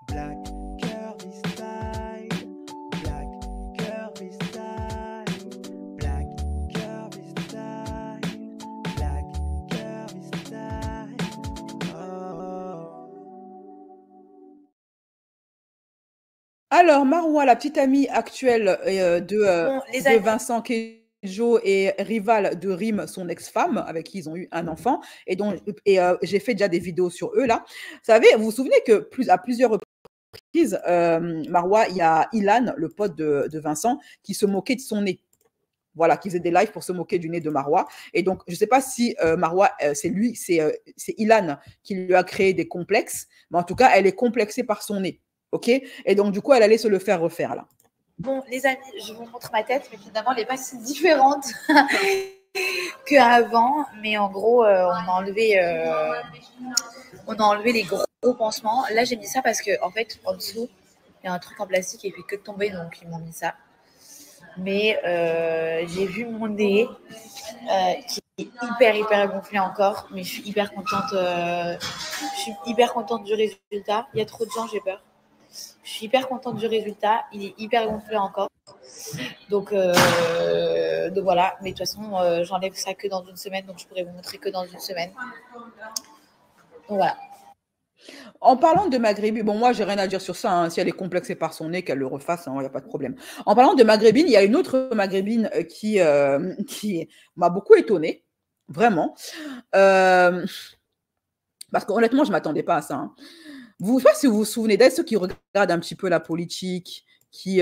Black curvy style, black curvy style, black curvy style, black curvy style. Oh. Alors, Marois, la petite amie actuelle Bon, les de amis, Vincent Kejo et rivale de Rim, son ex-femme, avec qui ils ont eu un enfant, et j'ai fait déjà des vidéos sur eux là. Vous savez, vous vous souvenez que à plusieurs reprises, Marois, il y a Ilan, le pote de Vincent, qui se moquait de son nez. Voilà, qui faisait des lives pour se moquer du nez de Marois. Et donc, je ne sais pas si Marois, c'est Ilan qui lui a créé des complexes, mais en tout cas, elle est complexée par son nez. OK? Et donc, du coup, elle allait se le faire refaire là. bon, les amis, je vous montre ma tête, mais finalement, elle n'est pas si différente qu'avant. Mais en gros, on a enlevé les gros pansements. Là, j'ai mis ça parce que, en fait, en dessous, il y a un truc en plastique qui fait que de tomber, donc ils m'ont mis ça. Mais j'ai vu mon nez qui est hyper gonflé encore, mais je suis hyper contente. Je suis hyper contente du résultat. Il y a trop de gens, j'ai peur. Je suis hyper contente du résultat. Il est hyper gonflé encore. Donc voilà. Mais de toute façon, j'enlève ça que dans une semaine, donc je pourrais vous montrer que dans une semaine. Donc voilà. En parlant de Maghrébine, bon, moi, j'ai rien à dire sur ça. Hein. Si elle est complexée par son nez, qu'elle le refasse, il n'y a pas de problème. En parlant de Maghrébine, il y a une autre Maghrébine qui m'a beaucoup étonnée, vraiment. Parce qu'honnêtement, je ne m'attendais pas à ça. Hein. Je ne sais pas si vous vous souvenez d'elle, ceux qui regardent un petit peu la politique, qui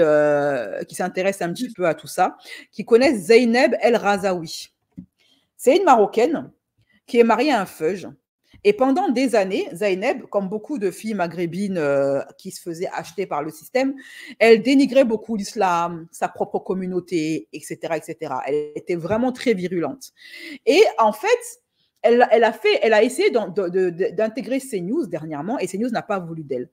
s'intéressent un petit peu à tout ça, qui connaissent Zeyneb El Razaoui. C'est une Marocaine qui est mariée à un Feuge. Et pendant des années, Zeyneb, comme beaucoup de filles maghrébines qui se faisaient acheter par le système, elle dénigrait beaucoup l'islam, sa propre communauté, etc., etc. Elle était vraiment très virulente. Et en fait, elle a essayé d'intégrer CNews dernièrement, et CNews n'a pas voulu d'elle.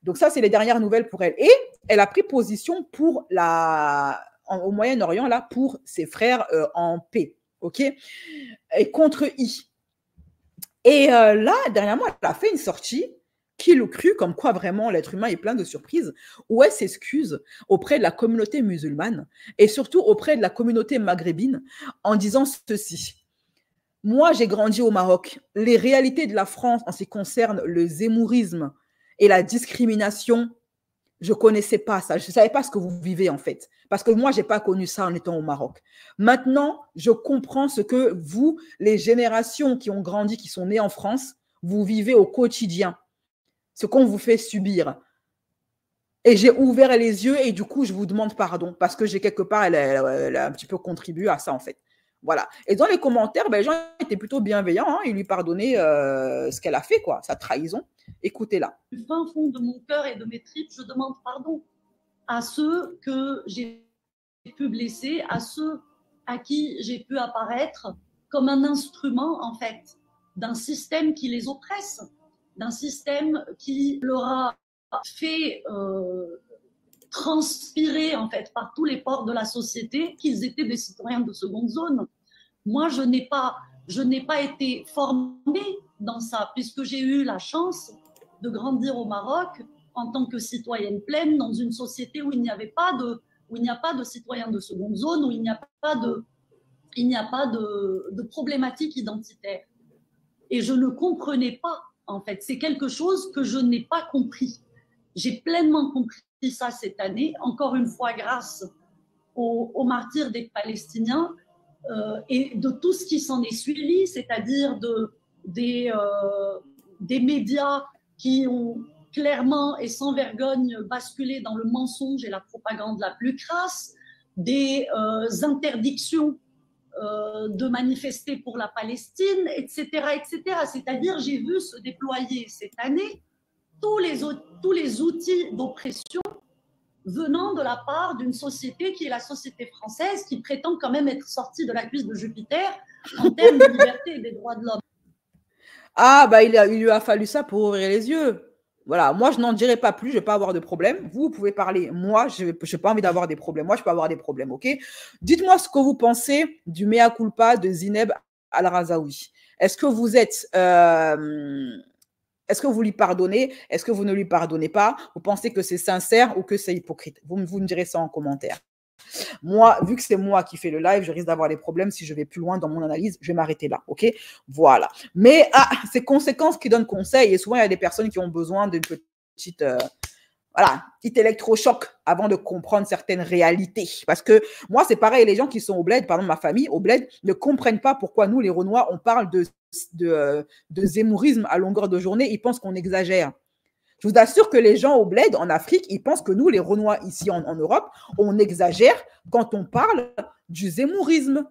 Donc ça, c'est les dernières nouvelles pour elle. Et elle a pris position pour au Moyen-Orient, là, pour ses frères en paix, ok, et contre I. Et là, dernièrement, elle a fait une sortie qui le crut, comme quoi vraiment l'être humain est plein de surprises, où elle s'excuse auprès de la communauté musulmane et surtout auprès de la communauté maghrébine en disant ceci. Moi, j'ai grandi au Maroc. Les réalités de la France en ce qui concerne le zémourisme et la discrimination, je ne connaissais pas ça. Je ne savais pas ce que vous vivez en fait. Parce que moi, je n'ai pas connu ça en étant au Maroc. Maintenant, je comprends ce que vous, les générations qui ont grandi, qui sont nées en France, vous vivez au quotidien. Ce qu'on vous fait subir. Et j'ai ouvert les yeux et du coup, je vous demande pardon. Parce que j'ai quelque part, elle a un petit peu contribué à ça en fait. Voilà. Et dans les commentaires, ben, les gens étaient plutôt bienveillants. Hein, ils lui pardonnaient ce qu'elle a fait, quoi, sa trahison. Écoutez-la. Du fin fond de mon cœur et de mes tripes, je demande pardon à ceux que j'ai pu blesser, à ceux à qui j'ai pu apparaître comme un instrument, en fait, d'un système qui les oppresse, d'un système qui leur a fait transpirer, en fait, par tous les pores de la société qu'ils étaient des citoyens de seconde zone. Moi, je n'ai pas été formée dans ça, puisque j'ai eu la chance de grandir au Maroc en tant que citoyenne pleine dans une société où il n'y a pas de citoyens de seconde zone, où il n'y a pas de problématique identitaire. Et je ne comprenais pas, en fait. C'est quelque chose que je n'ai pas compris. J'ai pleinement compris ça cette année, encore une fois grâce aux martyrs des Palestiniens et de tout ce qui s'en est suivi, c'est-à-dire des médias qui ont clairement et sans vergogne basculé dans le mensonge et la propagande la plus crasse, des interdictions de manifester pour la Palestine, etc., etc. C'est-à-dire, j'ai vu se déployer cette année tous les outils d'oppression venant de la part d'une société qui est la société française, qui prétend quand même être sortie de la cuisse de Jupiter en termes de liberté et des droits de l'homme. Ah, bah il lui a fallu ça pour ouvrir les yeux. Voilà, moi, je n'en dirai pas plus, je ne vais pas avoir de problème. Vous pouvez parler. Moi, je n'ai pas envie d'avoir des problèmes. Moi, je peux avoir des problèmes, OK? Dites-moi ce que vous pensez du mea culpa de Zineb Al-Razaoui. Est-ce que vous êtes... est-ce que vous lui pardonnez? Est-ce que vous ne lui pardonnez pas? Vous pensez que c'est sincère ou que c'est hypocrite? Vous me direz ça en commentaire. Moi, vu que c'est moi qui fais le live, je risque d'avoir des problèmes. Si je vais plus loin dans mon analyse, je vais m'arrêter là, ok? Voilà. Mais c'est conséquences qui donnent conseil. Et souvent, il y a des personnes qui ont besoin d'une petite... voilà, petit électrochoc avant de comprendre certaines réalités. Parce que moi, c'est pareil, les gens qui sont au bled, par exemple ma famille, au bled, ne comprennent pas pourquoi nous, les Renois, on parle de zémourisme à longueur de journée. Ils pensent qu'on exagère. Je vous assure que les gens au bled, en Afrique, ils pensent que nous, les Renois, ici en Europe, on exagère quand on parle du zémourisme.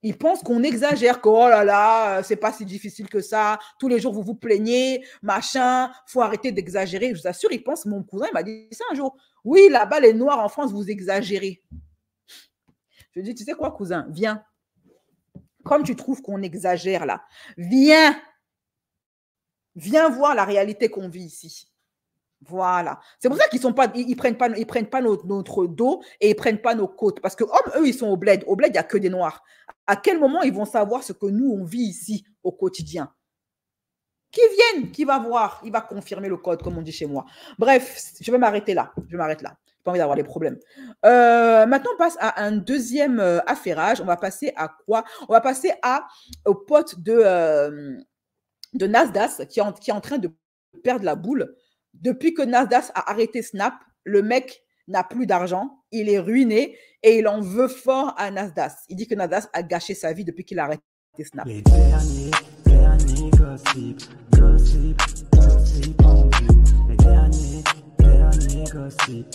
Ils pensent qu'on exagère, que oh là là, c'est pas si difficile que ça, tous les jours vous vous plaignez, machin, faut arrêter d'exagérer. Je vous assure, ils pensent, mon cousin, il m'a dit ça un jour. Oui, là-bas, les Noirs en France, vous exagérez. Je lui dis, tu sais quoi, cousin, viens. Comme tu trouves qu'on exagère là, viens. Viens voir la réalité qu'on vit ici. Voilà. C'est pour ça qu'ils ne prennent pas notre dos et ils ne prennent pas nos côtes. Parce que, eux, ils sont au bled. Au bled, il n'y a que des Noirs. À quel moment ils vont savoir ce que nous, on vit ici au quotidien? Qui viennent, qui va voir, il va confirmer le code, comme on dit chez moi. Bref, je vais m'arrêter là. Je m'arrête là. Je n'ai pas envie d'avoir des problèmes. Maintenant, on passe à un deuxième affairage. On va passer à quoi? On va passer au pote de Nasdaq qui est en train de perdre la boule. Depuis que Nasdaq a arrêté Snap, le mec n'a plus d'argent, il est ruiné et il en veut fort à Nasdaq. Il dit que Nasdaq a gâché sa vie depuis qu'il a arrêté Snap. Les derniers gossip en vue. Les derniers gossip.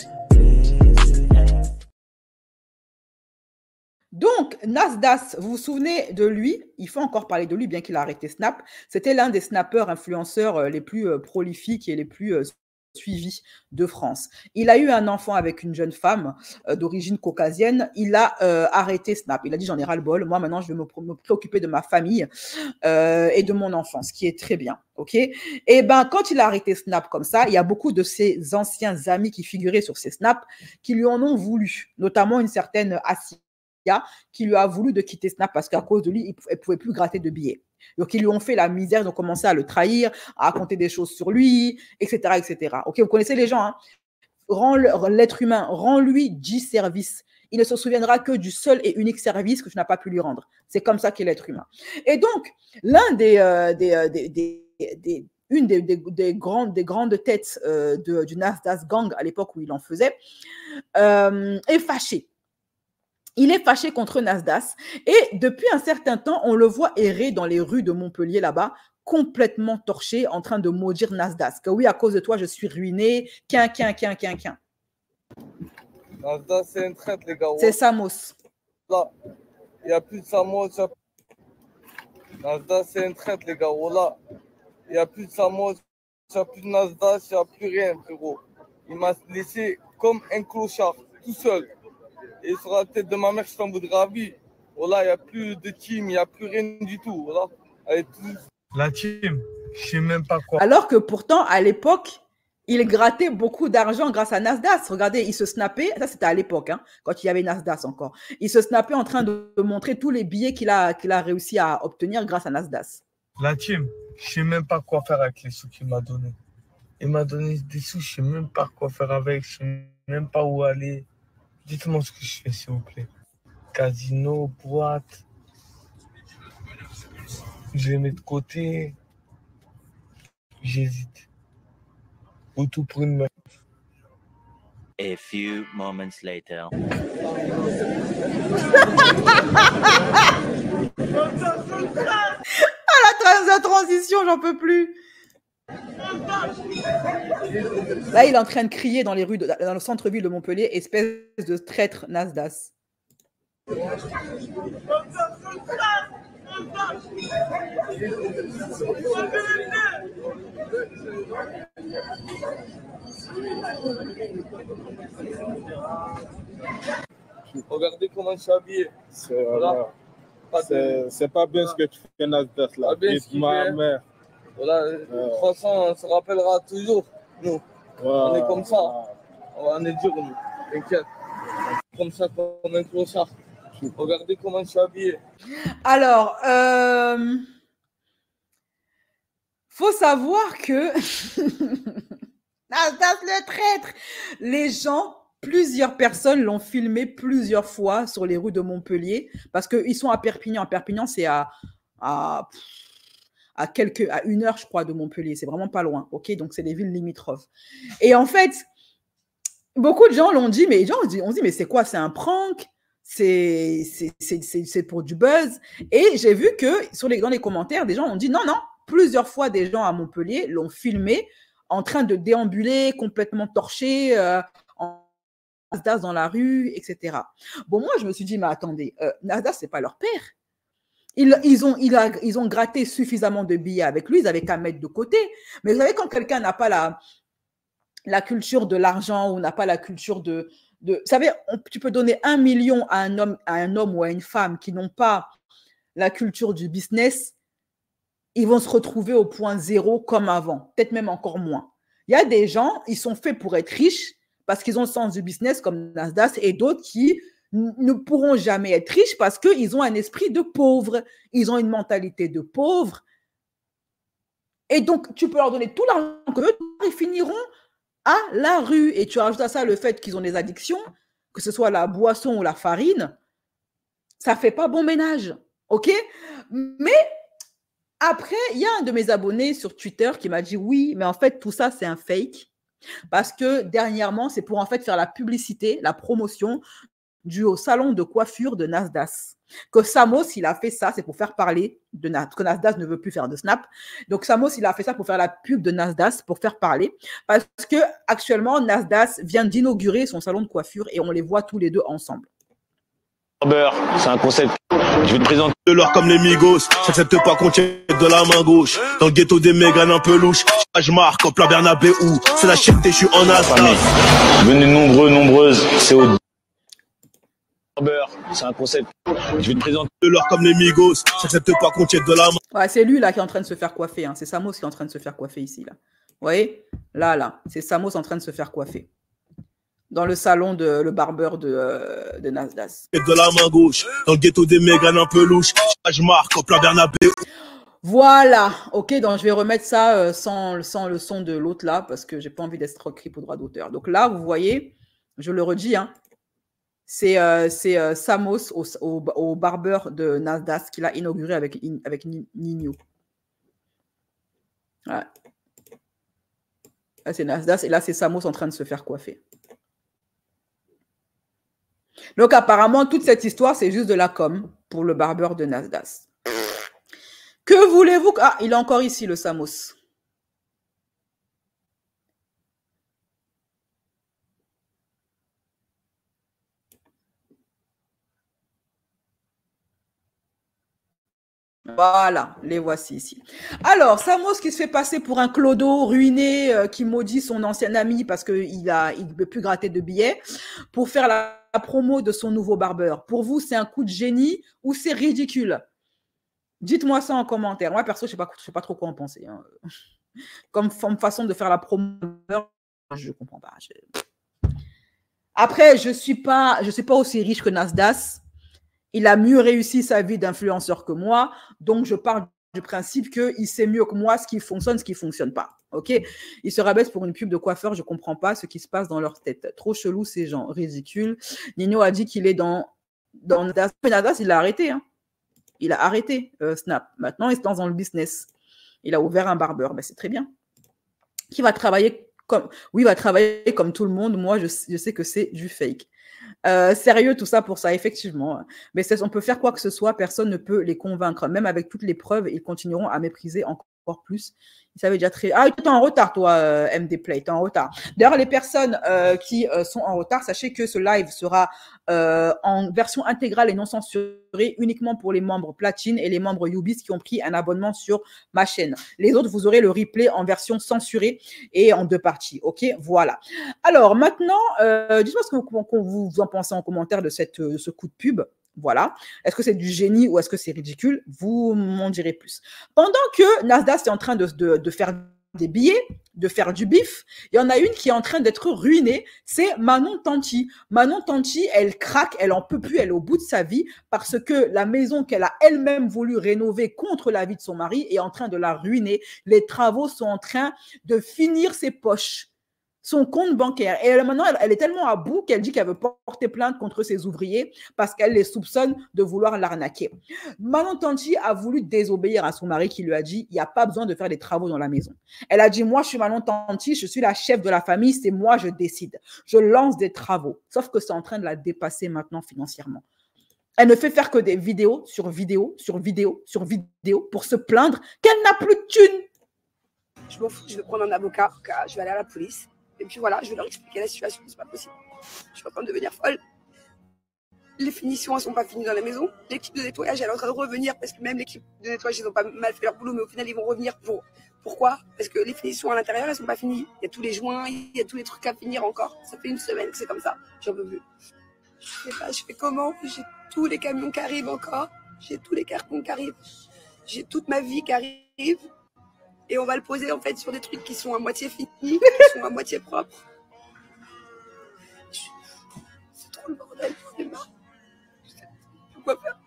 Donc, Nasdaq, vous vous souvenez de lui? Il faut encore parler de lui, bien qu'il a arrêté Snap. C'était l'un des snappeurs influenceurs les plus prolifiques et les plus suivis de France. Il a eu un enfant avec une jeune femme d'origine caucasienne. Il a arrêté Snap. Il a dit, j'en ai ras-le-bol. Moi, maintenant, je vais me préoccuper de ma famille et de mon enfant, ce qui est très bien. OK? Et bien, quand il a arrêté Snap comme ça, il y a beaucoup de ses anciens amis qui figuraient sur ses snaps qui lui en ont voulu, notamment une certaine Assia qui lui a voulu de quitter Snap parce qu'à cause de lui, elle ne pouvait plus gratter de billets. Donc, ils lui ont fait la misère, ils ont commencé à le trahir, à raconter des choses sur lui, etc., etc. OK, vous connaissez les gens, hein? L'être humain, rends-lui 10 services. Il ne se souviendra que du seul et unique service que tu n'as pas pu lui rendre. C'est comme ça qu'est l'être humain. Et donc, l'un une des grandes têtes du Nasdaq Gang à l'époque où il en faisait, est fâché. Il est fâché contre Nasdaq et depuis un certain temps, on le voit errer dans les rues de Montpellier là-bas, complètement torché, en train de maudire Nasdaq. Que oui, à cause de toi, je suis ruiné. Nasdaq, c'est une traite, les gars. C'est Samos. Là, il n'y a plus de Samos. Nasdaq, c'est une traite, les gars. Voilà. Il n'y a plus de Samos, il n'y a plus de Nasdaq, il n'y a plus rien, frérot. Il m'a laissé comme un clochard, tout seul. Et sur la tête de ma mère, je t'en voudrais à vie. Voilà, il n'y a plus de team, il n'y a plus rien du tout. Voilà. La team, je ne sais même pas quoi. Alors que pourtant, à l'époque, il grattait beaucoup d'argent grâce à Nasdaq. Regardez, il se snappait, ça c'était à l'époque, hein, quand il y avait Nasdaq encore. Il se snappait en train de montrer tous les billets qu'il a réussi à obtenir grâce à Nasdaq. La team, je ne sais même pas quoi faire avec les sous qu'il m'a donnés. Il m'a donné des sous, je ne sais même pas quoi faire avec, je ne sais même pas où aller. Dites-moi ce que je fais, s'il vous plaît. Casino, boîte. Je les mets de côté. J'hésite. Ou tout pour une meuf. A few moments later. La transition, j'en peux plus. Là, il est en train de crier dans les rues, dans le centre-ville de Montpellier, espèce de traître Nasdaq. Regardez comment je suis habillé. C'est pas bien ce que tu fais, Nasdaq, là. Ma mère. Voilà, de toute façon, on se rappellera toujours, nous. On est comme ça. On est dur, nous. T'inquiète. Comme ça, comme un clochard. Regardez comment je suis habillé. Alors, faut savoir que Nasdaq le traître, les gens, plusieurs personnes l'ont filmé plusieurs fois sur les rues de Montpellier parce qu'ils sont à Perpignan. Perpignan, c'est à 1 heure, je crois, de Montpellier. C'est vraiment pas loin. Ok, donc c'est des villes limitrophes. Et en fait, beaucoup de gens l'ont dit, mais les gens on dit, mais c'est quoi? C'est un prank? C'est pour du buzz. Et j'ai vu que dans les commentaires, des gens ont dit non, non. Plusieurs fois, des gens à Montpellier l'ont filmé en train de déambuler, complètement torché, en Nasdaq dans la rue, etc. Bon, moi, je me suis dit, mais attendez, Nasdaq, c'est pas leur père. Ils ont gratté suffisamment de billets avec lui, ils avaient qu'à mettre de côté. Mais vous savez, quand quelqu'un n'a pas la culture de l'argent ou n'a pas la culture vous savez, tu peux donner 1 million à un homme ou à une femme qui n'ont pas la culture du business, ils vont se retrouver au point zéro comme avant, peut-être même encore moins. Il y a des gens, ils sont faits pour être riches parce qu'ils ont le sens du business comme Nasdaq et d'autres qui ne pourront jamais être riches parce qu'ils ont un esprit de pauvre, ils ont une mentalité de pauvre. Et donc, tu peux leur donner tout l'argent que eux, ils finiront à la rue. Et tu ajoutes à ça le fait qu'ils ont des addictions, que ce soit la boisson ou la farine, ça ne fait pas bon ménage. OK? Mais après, il y a un de mes abonnés sur Twitter qui m'a dit oui, mais en fait, tout ça, c'est un fake. Parce que dernièrement, c'est pour en fait faire la publicité, la promotion au salon de coiffure de Nasdaq. Que Samos, il a fait ça, c'est pour faire parler de Nasdaq, que Nasdaq ne veut plus faire de Snap. Donc Samos, il a fait ça pour faire la pub de Nasdaq, pour faire parler. Parce que actuellement, Nasdaq vient d'inaugurer son salon de coiffure et on les voit tous les deux ensemble. Barber, c'est un concept. Je vais te présenter de l'or comme les Migos. J'accepte pas qu'on tienne de la main gauche. Dans le ghetto des méganes un peu louches. Je marque comme la Bernabéu. C'est la chienneté, je suis en Nasdaq. Venez nombreuses, c'est au Barber, c'est un concept. Je vais te présenter de l'or comme les Migos. J'accepte pas qu'on tienne de la main. Ouais, c'est lui là qui est en train de se faire coiffer. Hein. C'est Samos qui est en train de se faire coiffer ici. Là. Vous voyez? Là. C'est Samos en train de se faire coiffer. Dans le salon le barbeur de Nasdaq. De la main gauche, dans le ghetto des méganes un peu louches, je marque comme la Bernabéu. Voilà, ok, donc je vais remettre ça sans le son de l'autre là, parce que j'ai pas envie d'escroquerie pour droit d'auteur. Donc là, vous voyez, je le redis, hein, c'est Samos au barbeur de Nasdaq qu'il a inauguré avec Nino. Ouais. Là, c'est Nasdaq, et là, c'est Samos en train de se faire coiffer. Donc, apparemment, toute cette histoire, c'est juste de la com pour le barbeur de Nasdaq. Que voulez-vous? Ah, il est encore ici, le Samos. Voilà, les voici ici. Alors, Samos qui se fait passer pour un clodo ruiné, qui maudit son ancien ami parce qu'il ne peut plus gratter de billets, pour faire la promo de son nouveau barbeur. Pour vous, c'est un coup de génie ou c'est ridicule? Dites-moi ça en commentaire. Moi, perso, je ne sais pas trop quoi en penser. Hein. Comme façon de faire la promo, je ne comprends pas. Après, je ne suis pas aussi riche que Nasdaq. Il a mieux réussi sa vie d'influenceur que moi. Donc, je parle du principe qu'il sait mieux que moi ce qui fonctionne, ce qui ne fonctionne pas. OK? Il se rabaisse pour une pub de coiffeur. Je ne comprends pas ce qui se passe dans leur tête. Trop chelou, ces gens. Ridicule. Nino a dit qu'il est dans Nasdaq. Mais Nasdaq, il l'a arrêté. Hein. Il a arrêté Snap. Maintenant, il se lance dans le business. Il a ouvert un barbeur. Ben, c'est très bien. Qui va travailler comme... Oui, il va travailler comme tout le monde. Moi, je sais que c'est du fake. Sérieux, tout ça pour ça, effectivement. Mais on peut faire quoi que ce soit, personne ne peut les convaincre. Même avec toutes les preuves, ils continueront à mépriser encore plus. Ils savaient déjà très... Ah, tu es en retard, toi, MD Play, tu es en retard. D'ailleurs, les personnes qui sont en retard, sachez que ce live sera en version intégrale et non censurée, uniquement pour les membres platine et les membres Ubis qui ont pris un abonnement sur ma chaîne. Les autres, vous aurez le replay en version censurée et en 2 parties. OK, voilà. Alors, maintenant, dites-moi ce que vous en pensez en commentaire de ce coup de pub. Voilà. Est-ce que c'est du génie ou est-ce que c'est ridicule? Vous m'en direz plus. Pendant que Nasdaq est en train de faire des billets, de faire du bif. Il y en a une qui est en train d'être ruinée, c'est Manon Tanti. Manon Tanti, elle craque, elle en peut plus, elle est au bout de sa vie parce que la maison qu'elle a elle-même voulu rénover contre l'avis de son mari est en train de la ruiner. Les travaux sont en train de finir ses poches, son compte bancaire. Et maintenant, elle est tellement à bout qu'elle dit qu'elle veut porter plainte contre ses ouvriers parce qu'elle les soupçonne de vouloir l'arnaquer. Manon Tanti a voulu désobéir à son mari qui lui a dit « il n'y a pas besoin de faire des travaux dans la maison ». Elle a dit « moi, je suis Manon Tanti, je suis la chef de la famille, c'est moi, je décide. Je lance des travaux ». Sauf que c'est en train de la dépasser maintenant financièrement. Elle ne fait faire que des vidéos sur vidéo, sur vidéo, sur vidéo pour se plaindre qu'elle n'a plus de thunes. Je m'en fous, je vais prendre un avocat, je vais aller à la police. Et puis voilà, je vais leur expliquer la situation, c'est pas possible. Je suis en train de devenir folle. Les finitions, elles sont pas finies dans la maison. L'équipe de nettoyage, elle est en train de revenir parce que même l'équipe de nettoyage, ils ont pas mal fait leur boulot, mais au final, ils vont revenir pour. Pourquoi? Parce que les finitions à l'intérieur, elles sont pas finies. Il y a tous les joints, il y a tous les trucs à finir encore. Ça fait une semaine que c'est comme ça. J'en peux plus. Je sais pas, je fais comment? J'ai tous les camions qui arrivent encore. J'ai tous les cartons qui arrivent. J'ai toute ma vie qui arrive. Et on va le poser en fait sur des trucs qui sont à moitié finis, qui sont à moitié propres. C'est trop le bordel, j'en ai marre. Je sais pas quoi faire.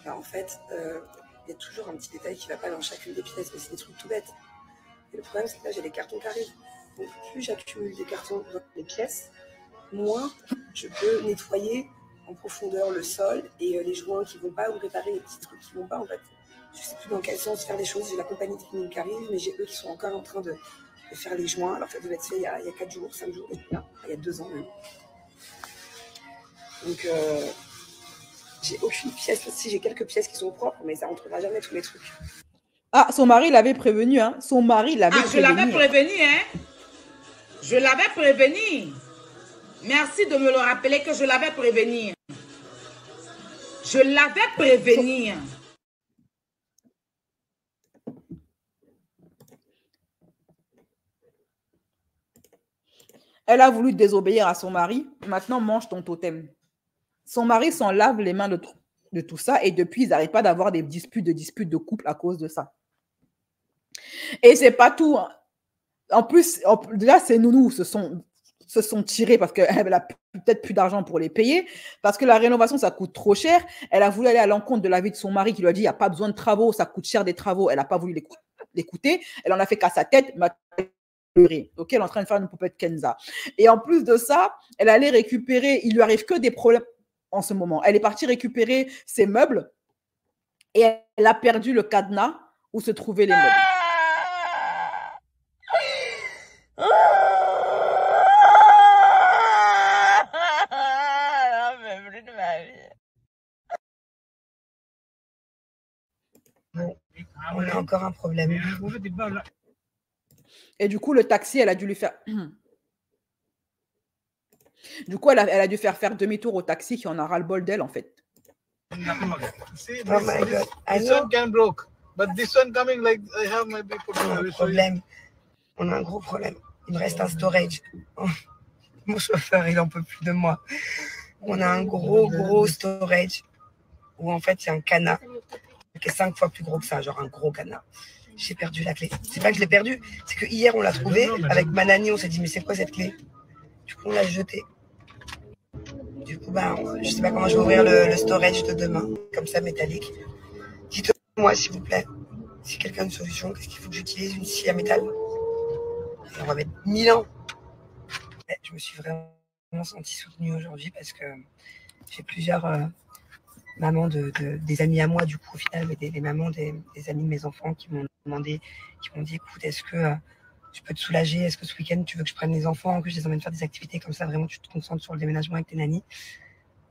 Là, en fait, il y a toujours un petit détail qui ne va pas dans chacune des pièces, mais c'est des trucs tout bêtes. Et le problème, c'est que là, j'ai les cartons qui arrivent. Donc, plus j'accumule des cartons dans les pièces, moins je peux nettoyer en profondeur le sol et les joints qui ne vont pas ou réparer les petits trucs qui ne vont pas en fait. Je ne sais plus dans quel sens faire les choses. J'ai la compagnie de cleaning qui arrive, mais j'ai eux qui sont encore en train de faire les joints. Alors ça devait être fait il y a 4 jours, 5 jours, il y a 2 ans même. Donc j'ai aucune pièce. Si j'ai quelques pièces qui sont propres, mais ça rentrera jamais tous les trucs. Ah, son mari l'avait prévenu, hein. Son mari l'avait prévenu. Je l'avais prévenu, hein. Je l'avais prévenu. Merci de me le rappeler que je l'avais prévenu. Je l'avais prévenu. Elle a voulu désobéir à son mari. Maintenant, mange ton totem. Son mari s'en lave les mains de tout ça et depuis, ils n'arrêtent pas d'avoir des disputes de couple à cause de ça. Et c'est pas tout. En plus, déjà, ces nounous se sont tirés parce qu'elle a peut-être plus d'argent pour les payer, parce que la rénovation, ça coûte trop cher. Elle a voulu aller à l'encontre de l'avis de son mari qui lui a dit, il n'y a pas besoin de travaux, ça coûte cher des travaux. Elle n'a pas voulu l'écouter. Elle en a fait qu'à sa tête. Ok, elle est en train de faire une poupette Kenza. Et en plus de ça, elle allait récupérer, il lui arrive que des problèmes en ce moment. Elle est partie récupérer ses meubles et elle a perdu le cadenas où se trouvaient les meubles. Bon, on a encore un problème. Et du coup, le taxi, elle a dû lui faire... Du coup, elle a dû faire demi-tour au taxi qui en a ras-le-bol d'elle, en fait. Oh my God. This one can broke, but this one coming like I have maybe put un problème. On a un gros problème. Il me reste un storage. Oh, mon chauffeur, il en peut plus de moi. On a un gros storage où en fait, il y a un cadenas qui est 5 fois plus gros que ça, genre un gros cadenas. J'ai perdu la clé. C'est pas que je l'ai perdue, c'est que hier on l'a trouvée avec Manani, on s'est dit mais c'est quoi cette clé? Du coup on l'a jetée. Du coup je sais pas comment je vais ouvrir le storage de demain, comme ça métallique. Dites-moi s'il vous plaît, si quelqu'un a une solution, qu'est-ce qu'il faut que j'utilise? Une scie à métal? Et on va mettre 1000 ans. Ouais, je me suis vraiment sentie soutenue aujourd'hui parce que j'ai plusieurs mamans des amis à moi, du coup, au final, mais des mamans des amis de mes enfants qui m'ont demandé, qui m'ont dit, écoute, est-ce que je peux te soulager? Est-ce que ce week-end, tu veux que je prenne les enfants, que je les emmène faire des activités comme ça? Vraiment, tu te concentres sur le déménagement avec tes nannies.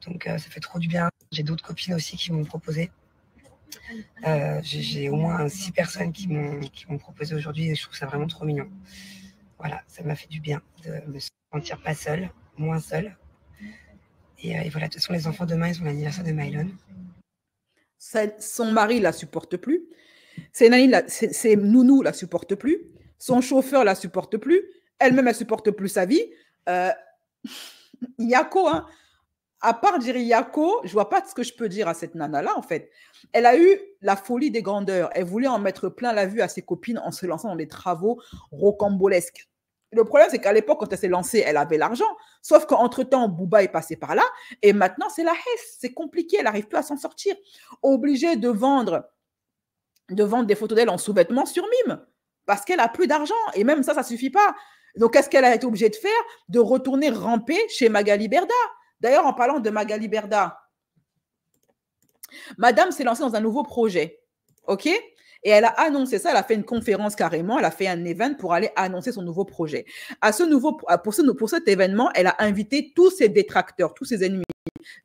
Donc, ça fait trop du bien. J'ai d'autres copines aussi qui m'ont proposé. J'ai au moins 6 personnes qui m'ont proposé aujourd'hui et je trouve ça vraiment trop mignon. Voilà, ça m'a fait du bien de me sentir pas seule, moins seule. Et voilà, de toute façon, les enfants, demain, ils ont l'anniversaire de Mylon. Son mari la supporte plus. Ses nounous la supportent plus. Son chauffeur la supporte plus. Elle-même, elle supporte plus sa vie. Yako, hein. à part dire Yako, je vois pas ce que je peux dire à cette nana-là, en fait. Elle a eu la folie des grandeurs. Elle voulait en mettre plein la vue à ses copines en se lançant dans des travaux rocambolesques. Le problème, c'est qu'à l'époque, quand elle s'est lancée, elle avait l'argent. Sauf qu'entre-temps, Booba est passé par là. Et maintenant, c'est la hesse. C'est compliqué. Elle n'arrive plus à s'en sortir. Obligée de vendre des photos d'elle en sous-vêtements sur Mime. Parce qu'elle a plus d'argent. Et même ça ne suffit pas. Donc, qu'est-ce qu'elle a été obligée de faire? De retourner ramper chez Magali Berda. D'ailleurs, en parlant de Magali Berda, madame s'est lancée dans un nouveau projet. OK? Et elle a annoncé ça, elle a fait une conférence carrément, elle a fait un event pour aller annoncer son nouveau projet. Pour cet événement, elle a invité tous ses détracteurs, tous ses ennemis,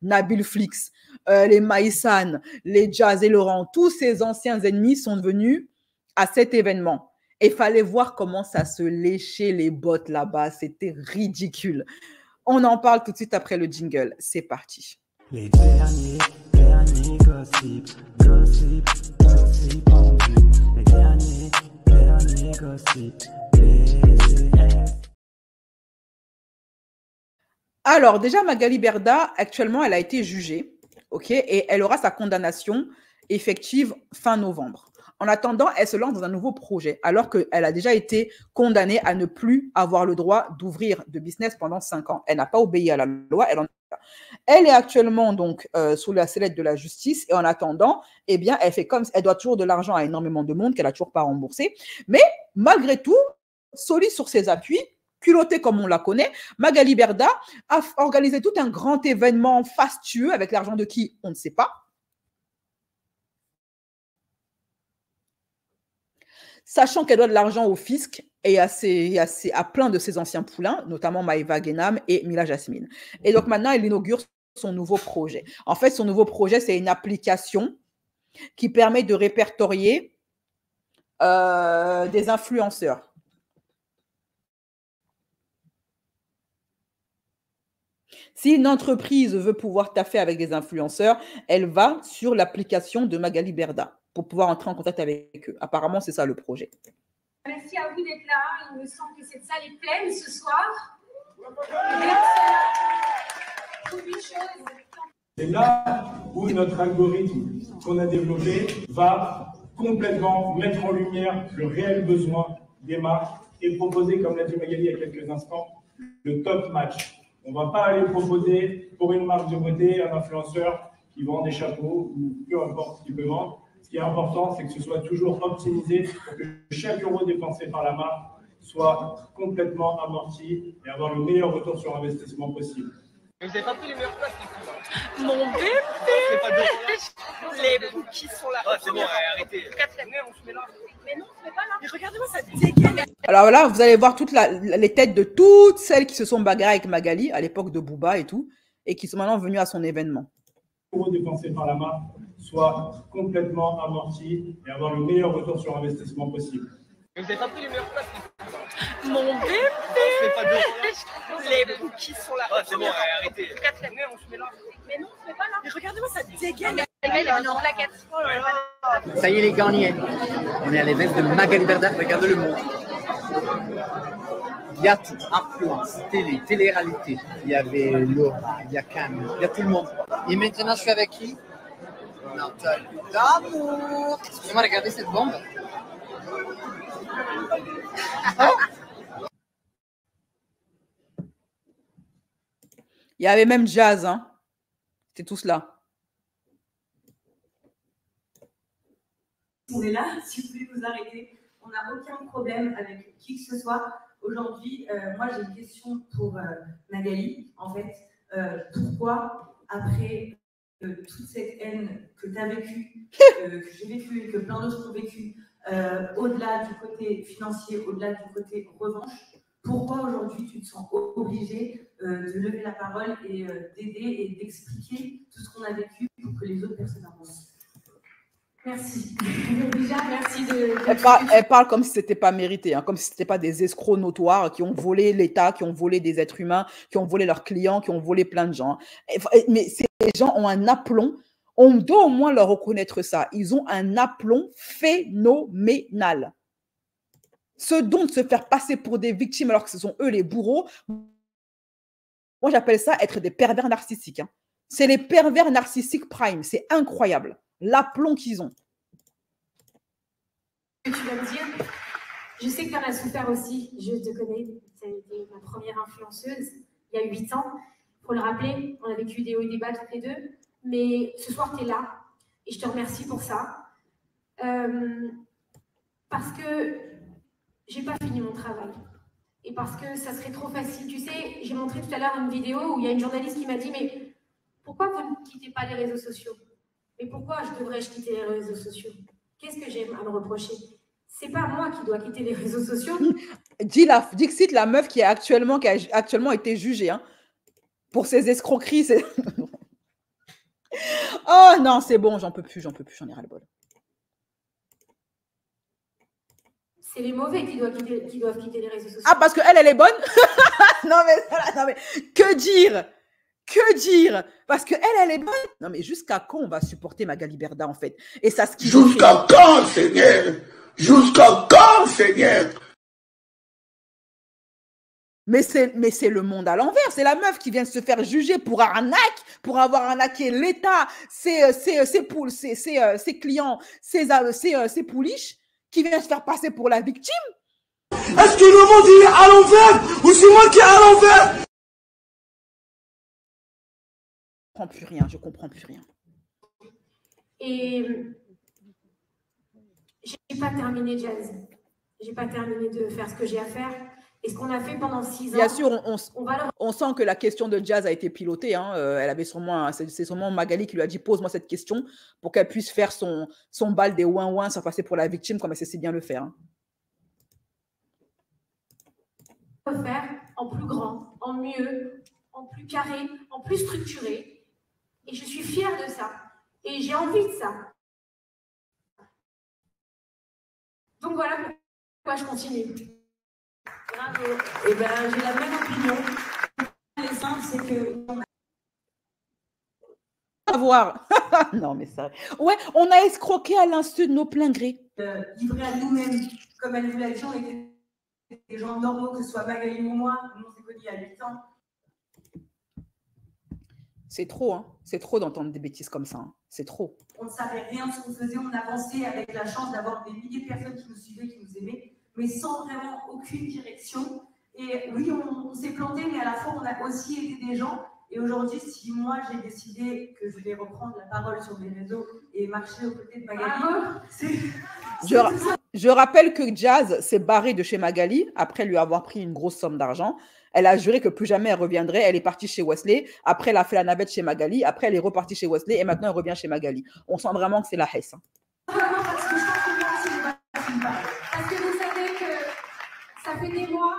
Nabil Flix, les Maïsan, les Jazz et Laurent, tous ses anciens ennemis sont venus à cet événement. Et il fallait voir comment ça se léchait les bottes là-bas, c'était ridicule. On en parle tout de suite après le jingle. C'est parti. Les derniers gossip en vue. Les derniers gossip. Alors, déjà, Magali Berda, actuellement, elle a été jugée, OK, et elle aura sa condamnation effective fin novembre. En attendant, elle se lance dans un nouveau projet, alors qu'elle a déjà été condamnée à ne plus avoir le droit d'ouvrir de business pendant 5 ans. Elle n'a pas obéi à la loi. Elle est actuellement donc sous la sellette de la justice, et en attendant, eh bien, elle doit toujours de l'argent à énormément de monde qu'elle n'a toujours pas remboursé. Mais malgré tout, solide sur ses appuis, culottée comme on la connaît, Magali Berda a organisé tout un grand événement fastueux avec l'argent de qui, on ne sait pas. Sachant qu'elle doit de l'argent au fisc et à plein de ses anciens poulains, notamment Maïva Guénam et Mila Jasmine. Et donc maintenant, elle inaugure son nouveau projet. En fait, son nouveau projet, c'est une application qui permet de répertorier des influenceurs. Si une entreprise veut pouvoir taffer avec des influenceurs, elle va sur l'application de Magali Berda pour pouvoir entrer en contact avec eux. Apparemment, c'est ça le projet. Merci à vous d'être là. Il me semble que cette salle est pleine ce soir. Merci. C'est là où notre algorithme qu'on a développé va complètement mettre en lumière le réel besoin des marques et proposer, comme l'a dit Magali il y a quelques instants, le top match. On ne va pas aller proposer pour une marque de beauté un influenceur qui vend des chapeaux ou peu importe ce qu'il peut vendre. Ce qui est important, c'est que ce soit toujours optimisé pour que chaque euro dépensé par la marque soit complètement amorti et avoir le meilleur retour sur investissement possible. Vous n'avez pas pris les meilleures places, Mon bébé. Les cookies sont là. Ah, c'est bon, arrêtez. On se met là. Mais non, on se met pas là. Mais regardez-moi, ça dégaine. Alors là, vous allez voir toutes les têtes de toutes celles qui se sont bagarrées avec Magali à l'époque de Booba et tout, et qui sont maintenant venues à son événement. Euros dépensés par la marque soit complètement amorti et avoir le meilleur retour sur investissement possible. Vous n'avez pas pris les meilleures places. Mon bébé. Les cookies sont là. Ah, c'est bon, arrêtez. On se met là. Mais non, on se met pas là. Mais regardez-moi, ça dégaine. Elle est en plaquette. Oh là là. Ça y est les gars, on y est. On est à l'événement de Magali Berda, regardez le monde. Il y a tout, influence, télé-réalité. Il y avait Laura, il y a Camille, il y a tout le monde. Et maintenant, je suis avec qui? Nathalie d'amour. Excusez-moi, regardez cette bombe. Il y avait même Jazz, hein. C'était tous là. On est là, si vous voulez vous arrêter. On n'a aucun problème avec qui que ce soit. Aujourd'hui, moi j'ai une question pour Magali. En fait, pourquoi, après toute cette haine que tu as vécue, que j'ai vécue et que plein d'autres ont vécue, au-delà du côté financier, au-delà du côté revanche, pourquoi aujourd'hui tu te sens obligée de lever la parole et d'aider et d'expliquer tout ce qu'on a vécu pour que les autres personnes avancent? Merci. Déjà, merci de... Elle parle comme si ce n'était pas mérité, hein, comme si ce n'était pas des escrocs notoires qui ont volé l'État, qui ont volé des êtres humains, qui ont volé leurs clients, qui ont volé plein de gens. Mais ces gens ont un aplomb. On doit au moins leur reconnaître ça. Ils ont un aplomb phénoménal. Ce don de se faire passer pour des victimes alors que ce sont eux les bourreaux, moi j'appelle ça être des pervers narcissiques. Hein. C'est les pervers narcissiques prime. C'est incroyable. L'aplomb qu'ils ont. Tu vas me dire, je sais que tu en as souffert aussi. Je te connais. Tu as été ma première influenceuse il y a 8 ans. Pour le rappeler, on a vécu des hauts et des bas toutes les deux. Mais ce soir, tu es là. Et je te remercie pour ça. Parce que j'ai pas fini mon travail. Et parce que ça serait trop facile. Tu sais, j'ai montré tout à l'heure une vidéo où il y a une journaliste qui m'a dit « Mais pourquoi vous ne quittez pas les réseaux sociaux? Mais pourquoi devrais-je quitter les réseaux sociaux? Qu'est-ce que j'ai à me reprocher? C'est pas moi qui dois quitter les réseaux sociaux. » Dixit, la meuf qui a actuellement été jugée hein, pour ses escroqueries. Oh non, c'est bon, j'en peux plus, j'en ai ras-le-bol. C'est les mauvais qui doivent quitter les réseaux sociaux. Ah, parce qu'elle, elle est bonne? non, mais que dire? Que dire? Parce qu'elle, elle est bonne? Non, mais jusqu'à quand on va supporter Magali Berda, en fait? Et ça, ce qui Jusqu'à quand, Seigneur? Jusqu'à quand, Seigneur? Mais c'est le monde à l'envers. C'est la meuf qui vient de se faire juger pour arnaque, pour avoir arnaqué l'État, ses clients, ses pouliches, qui vient se faire passer pour la victime. Est-ce que le monde il est à l'envers ou c'est moi qui est à l'envers? Je comprends plus rien. Et j'ai pas terminé Jazz. J'ai pas terminé de faire ce que j'ai à faire. Et ce qu'on a fait pendant 6 ans... Bien sûr, on sent que la question de Jazz a été pilotée. Hein. Elle avait c'est sûrement Magali qui lui a dit « Pose-moi cette question » pour qu'elle puisse faire son bal des ouin-ouin sans passer pour la victime comme elle sait si bien le faire. Hein. Faire en plus grand, en mieux, en plus carré, en plus structuré. Et je suis fière de ça. Et j'ai envie de ça. Donc voilà pourquoi je continue. Bravo. Eh bien, j'ai la même opinion. L'essence, c'est que... À voir. Non, mais ça... Ouais, on a escroqué à l'insu de nos pleins grés. Livrés à nous-mêmes, comme elle nous l'a dit, on était des gens normaux, que ce soit Magali ou moi. Nous, on s'est connus il y a 8 ans. C'est trop, hein. C'est trop d'entendre des bêtises comme ça. Hein. C'est trop. On ne savait rien de ce qu'on faisait. On avançait avec la chance d'avoir des milliers de personnes qui nous suivaient, qui nous aimaient, mais sans vraiment aucune direction. Et oui, on s'est planté, mais à la fois, on a aussi aidé des gens. Et aujourd'hui, si moi, j'ai décidé que je vais reprendre la parole sur les réseaux et marcher aux côtés de Magali, je rappelle que Jazz s'est barrée de chez Magali après lui avoir pris une grosse somme d'argent. Elle a juré que plus jamais elle reviendrait. Elle est partie chez Wesley. Après, elle a fait la navette chez Magali. Après, elle est repartie chez Wesley. Et maintenant, elle revient chez Magali. On sent vraiment que c'est la hesse. Hein. Parce que vous savez que ça fait des mois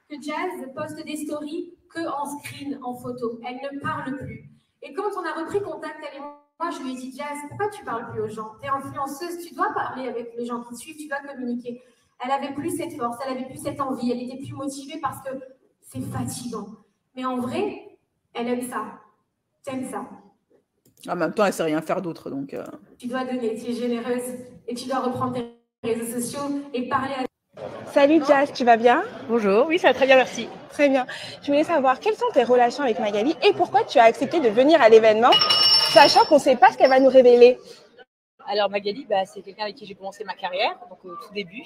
que Jazz poste des stories que en screen, en photo. Elle ne parle plus. Et quand on a repris contact, elle et moi, je lui ai dit, Jazz, pourquoi tu parles plus aux gens? Tu es influenceuse, tu dois parler avec les gens qui te suivent, tu dois communiquer. Elle avait plus cette force, elle avait plus cette envie, elle était plus motivée parce que c'est fatigant. Mais en vrai, elle aime ça. T'aimes ça. En même temps, elle ne sait rien faire d'autre. Donc, Tu dois donner, tu es généreuse et tu dois reprendre tes réseaux sociaux et parler à... Salut Jazz, tu vas bien? Bonjour, oui, ça va très bien, merci. Très bien. Je voulais savoir quelles sont tes relations avec Magali et pourquoi tu as accepté de venir à l'événement, sachant qu'on ne sait pas ce qu'elle va nous révéler. Alors Magali, c'est quelqu'un avec qui j'ai commencé ma carrière, donc au tout début,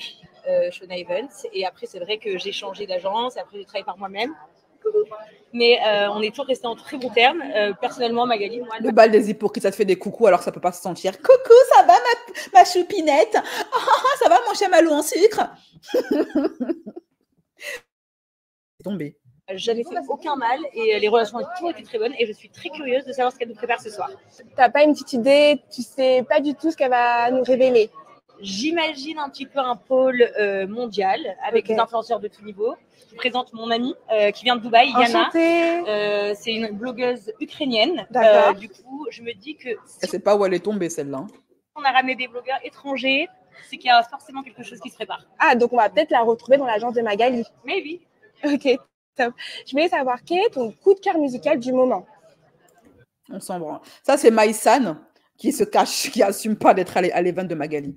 Shona Evans. Et après, c'est vrai que j'ai changé d'agence, et après j'ai travaillé par moi-même. Mais on est toujours restés en très bons termes. Personnellement, Magali, moi... Le bal des hypocrites, ça te fait des coucous alors que ça ne peut pas se sentir. Coucou, ça va ma choupinette? Ça va mon chamallow en sucre? C'est tombé. Je n'ai fait aucun mal et les relations ont toujours été très bonnes et je suis très curieuse de savoir ce qu'elle nous prépare ce soir. Tu n'as pas une petite idée? Tu ne sais pas du tout ce qu'elle va nous révéler? J'imagine un petit peu un pôle mondial avec des influenceurs de tout niveau. Je présente mon amie qui vient de Dubaï, Yana. C'est une blogueuse ukrainienne. Du coup, je me dis que... Elle ne sait pas où elle est tombée celle-là. On a ramené des blogueurs étrangers, c'est qu'il y a forcément quelque chose qui se prépare. Ah, donc on va peut-être la retrouver dans l'agence de Magali. Maybe. Ok, top. Je voulais savoir quel est ton coup de cœur musical du moment? On s'en branle. Ça, c'est Maïsan qui se cache, qui n'assume pas d'être à l'événement de Magali.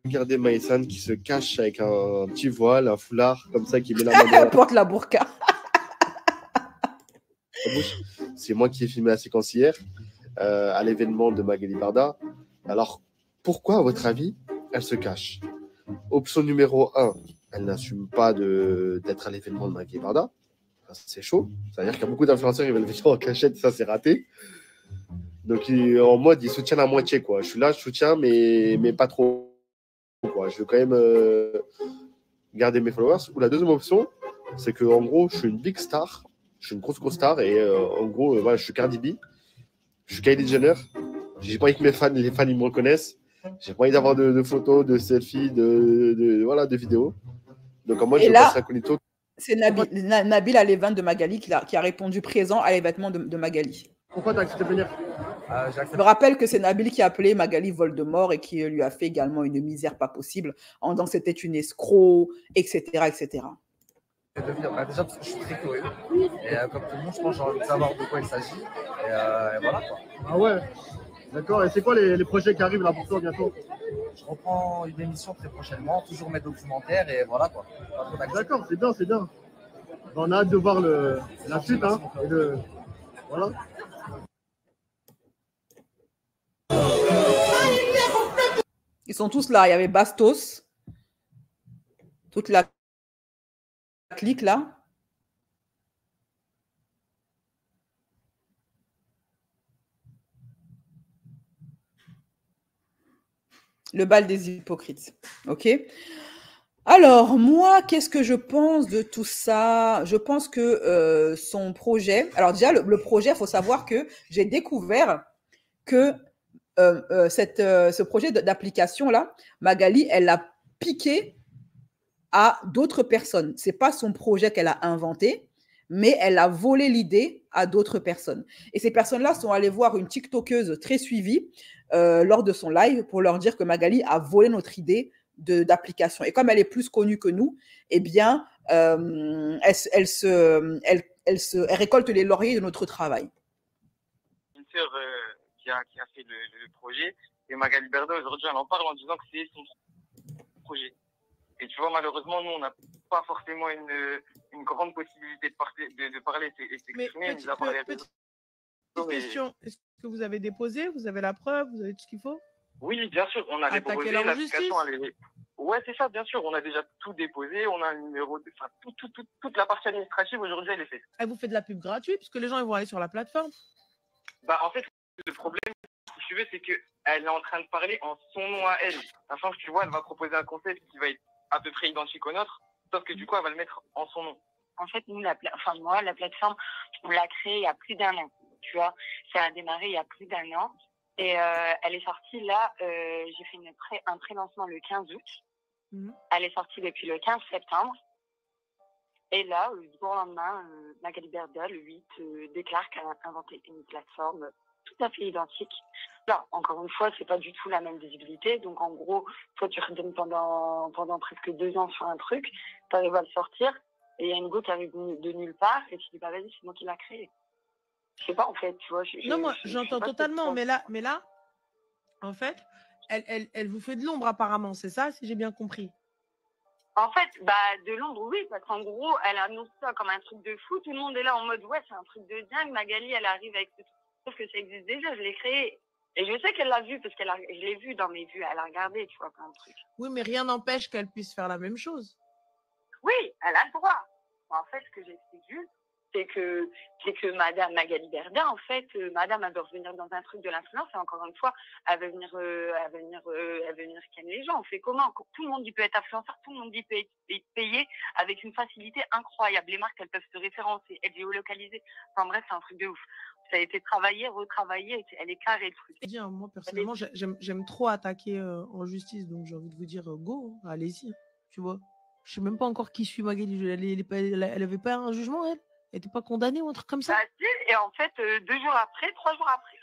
Regardez Maïsan qui se cache avec un petit voile, un foulard, comme ça, qui met la main dans Elle porte la burqa. sa bouche. C'est moi qui ai filmé la séquence hier à l'événement de Magali Berda. Alors, pourquoi, à votre avis, elle se cache? Option numéro 1, elle n'assume pas d'être à l'événement de Magali Berda. C'est chaud. C'est-à-dire qu'il y a beaucoup d'influenceurs qui veulent venir en cachette, ça c'est raté. Donc en mode, ils soutiennent à moitié, quoi. Je suis là, je soutiens, mais pas trop, quoi. Je veux quand même garder mes followers. Ou la deuxième option, c'est que en gros, je suis une big star, je suis une grosse star, et en gros, voilà, je suis Cardi B, je suis Kylie Jenner. J'ai pas envie que les fans ils me reconnaissent. J'ai pas envie d'avoir de photos, de selfies, de vidéos. Donc en mode, je passe incognito. C'est Nabil à l'événement de Magali qui a répondu présent à l'événement de Magali. Pourquoi tu as accepté de venir? Je me rappelle que c'est Nabil qui a appelé Magali Voldemort et qui lui a fait également une misère pas possible en disant que c'était une escroc, etc. etc. Déjà parce que je suis très curieux. Et comme tout le monde, je pense que j'ai envie de savoir de quoi il s'agit. Et voilà quoi. Ah ouais. D'accord. Et c'est quoi les projets qui arrivent là pour toi bientôt? Je reprends une émission très prochainement, toujours mes documentaires et voilà quoi. D'accord, c'est bien, c'est bien. On a hâte de voir la suite. Hein, voilà. Ils sont tous là. Il y avait Bastos, toute la clique là. Le bal des hypocrites. OK? Alors, moi, qu'est-ce que je pense de tout ça? Je pense que son projet... Alors déjà, le projet, il faut savoir que j'ai découvert que ce projet d'application-là, Magali, elle l'a piqué à d'autres personnes. Ce n'est pas son projet qu'elle a inventé, mais elle a volé l'idée à d'autres personnes. Et ces personnes-là sont allées voir une TikTokeuse très suivie lors de son live pour leur dire que Magali a volé notre idée d'application. Et comme elle est plus connue que nous, eh bien, elle récolte les lauriers de notre travail. Une sœur qui a fait le projet, et Magali Berda, aujourd'hui, elle en parle en disant que c'est son projet. Et tu vois, malheureusement, nous, on n'a pas forcément une grande possibilité de parler et s'exprimer. Petite question, est-ce que vous avez déposé? Vous avez la preuve? Vous avez tout ce qu'il faut? Oui, bien sûr, on a déposé l'application. Ouais, c'est ça, bien sûr. On a déjà tout déposé, on a un numéro, enfin, toute la partie administrative aujourd'hui, elle est faite. Elle vous fait de la pub gratuite, puisque les gens ils vont aller sur la plateforme. Bah, en fait, le problème, si tu veux, c'est qu'elle est en train de parler en son nom à elle. Sachant que tu vois, elle va proposer un concept qui va être à peu près identique au nôtre, sauf que du coup, elle va le mettre en son nom. En fait, nous, la plateforme, on l'a créée il y a plus d'1 an. Tu vois, ça a démarré il y a plus d'1 an. Et elle est sortie là, j'ai fait un pré-lancement le 15 août. Elle est sortie depuis le 15 septembre. Et là, du jour au lendemain, Magali Berda, le 8, déclare qu'elle a inventé une plateforme tout à fait identique. Là, encore une fois, c'est pas du tout la même visibilité. Donc, en gros, toi, tu redonnes pendant presque 2 ans sur un truc, tu arrives à le sortir, et il y a une go qui arrive de nulle part, et tu dis, bah vas-y, c'est moi qui l'ai créé. Je sais pas, en fait, tu vois. Non, moi, j'entends totalement, mais là, en fait, elle vous fait de l'ombre, apparemment, c'est ça, si j'ai bien compris. En fait, bah, de l'ombre, oui, parce qu'en gros, elle annonce ça comme un truc de fou. Tout le monde est là en mode, ouais, c'est un truc de dingue. Magali, elle arrive avec ce truc, sauf que ça existe déjà, je l'ai créé. Et je sais qu'elle l'a vu, parce je l'ai vu dans mes vues, elle a regardé, tu vois, plein de trucs. Oui, mais rien n'empêche qu'elle puisse faire la même chose. Oui, elle a le droit. En fait, ce que j'explique juste, c'est que Madame Magali Berda, en fait, Madame, elle veut revenir dans un truc de l'influence, et encore une fois, elle veut venir scanner les gens. On fait comment? Tout le monde peut être influenceur, tout le monde peut être payé avec une facilité incroyable. Les marques, elles peuvent se référencer, être géolocalisées. Enfin bref, c'est un truc de ouf. Ça a été travaillé, retravaillé, elle est carrée, le truc. Moi, personnellement, j'aime trop attaquer en justice, donc j'ai envie de vous dire, go, allez-y, tu vois. Je sais même pas encore qui suit Magali. Elle avait pas un jugement, elle? Elle n'était pas condamnée ou un truc comme ça? Bah, si, et en fait, 3 jours après,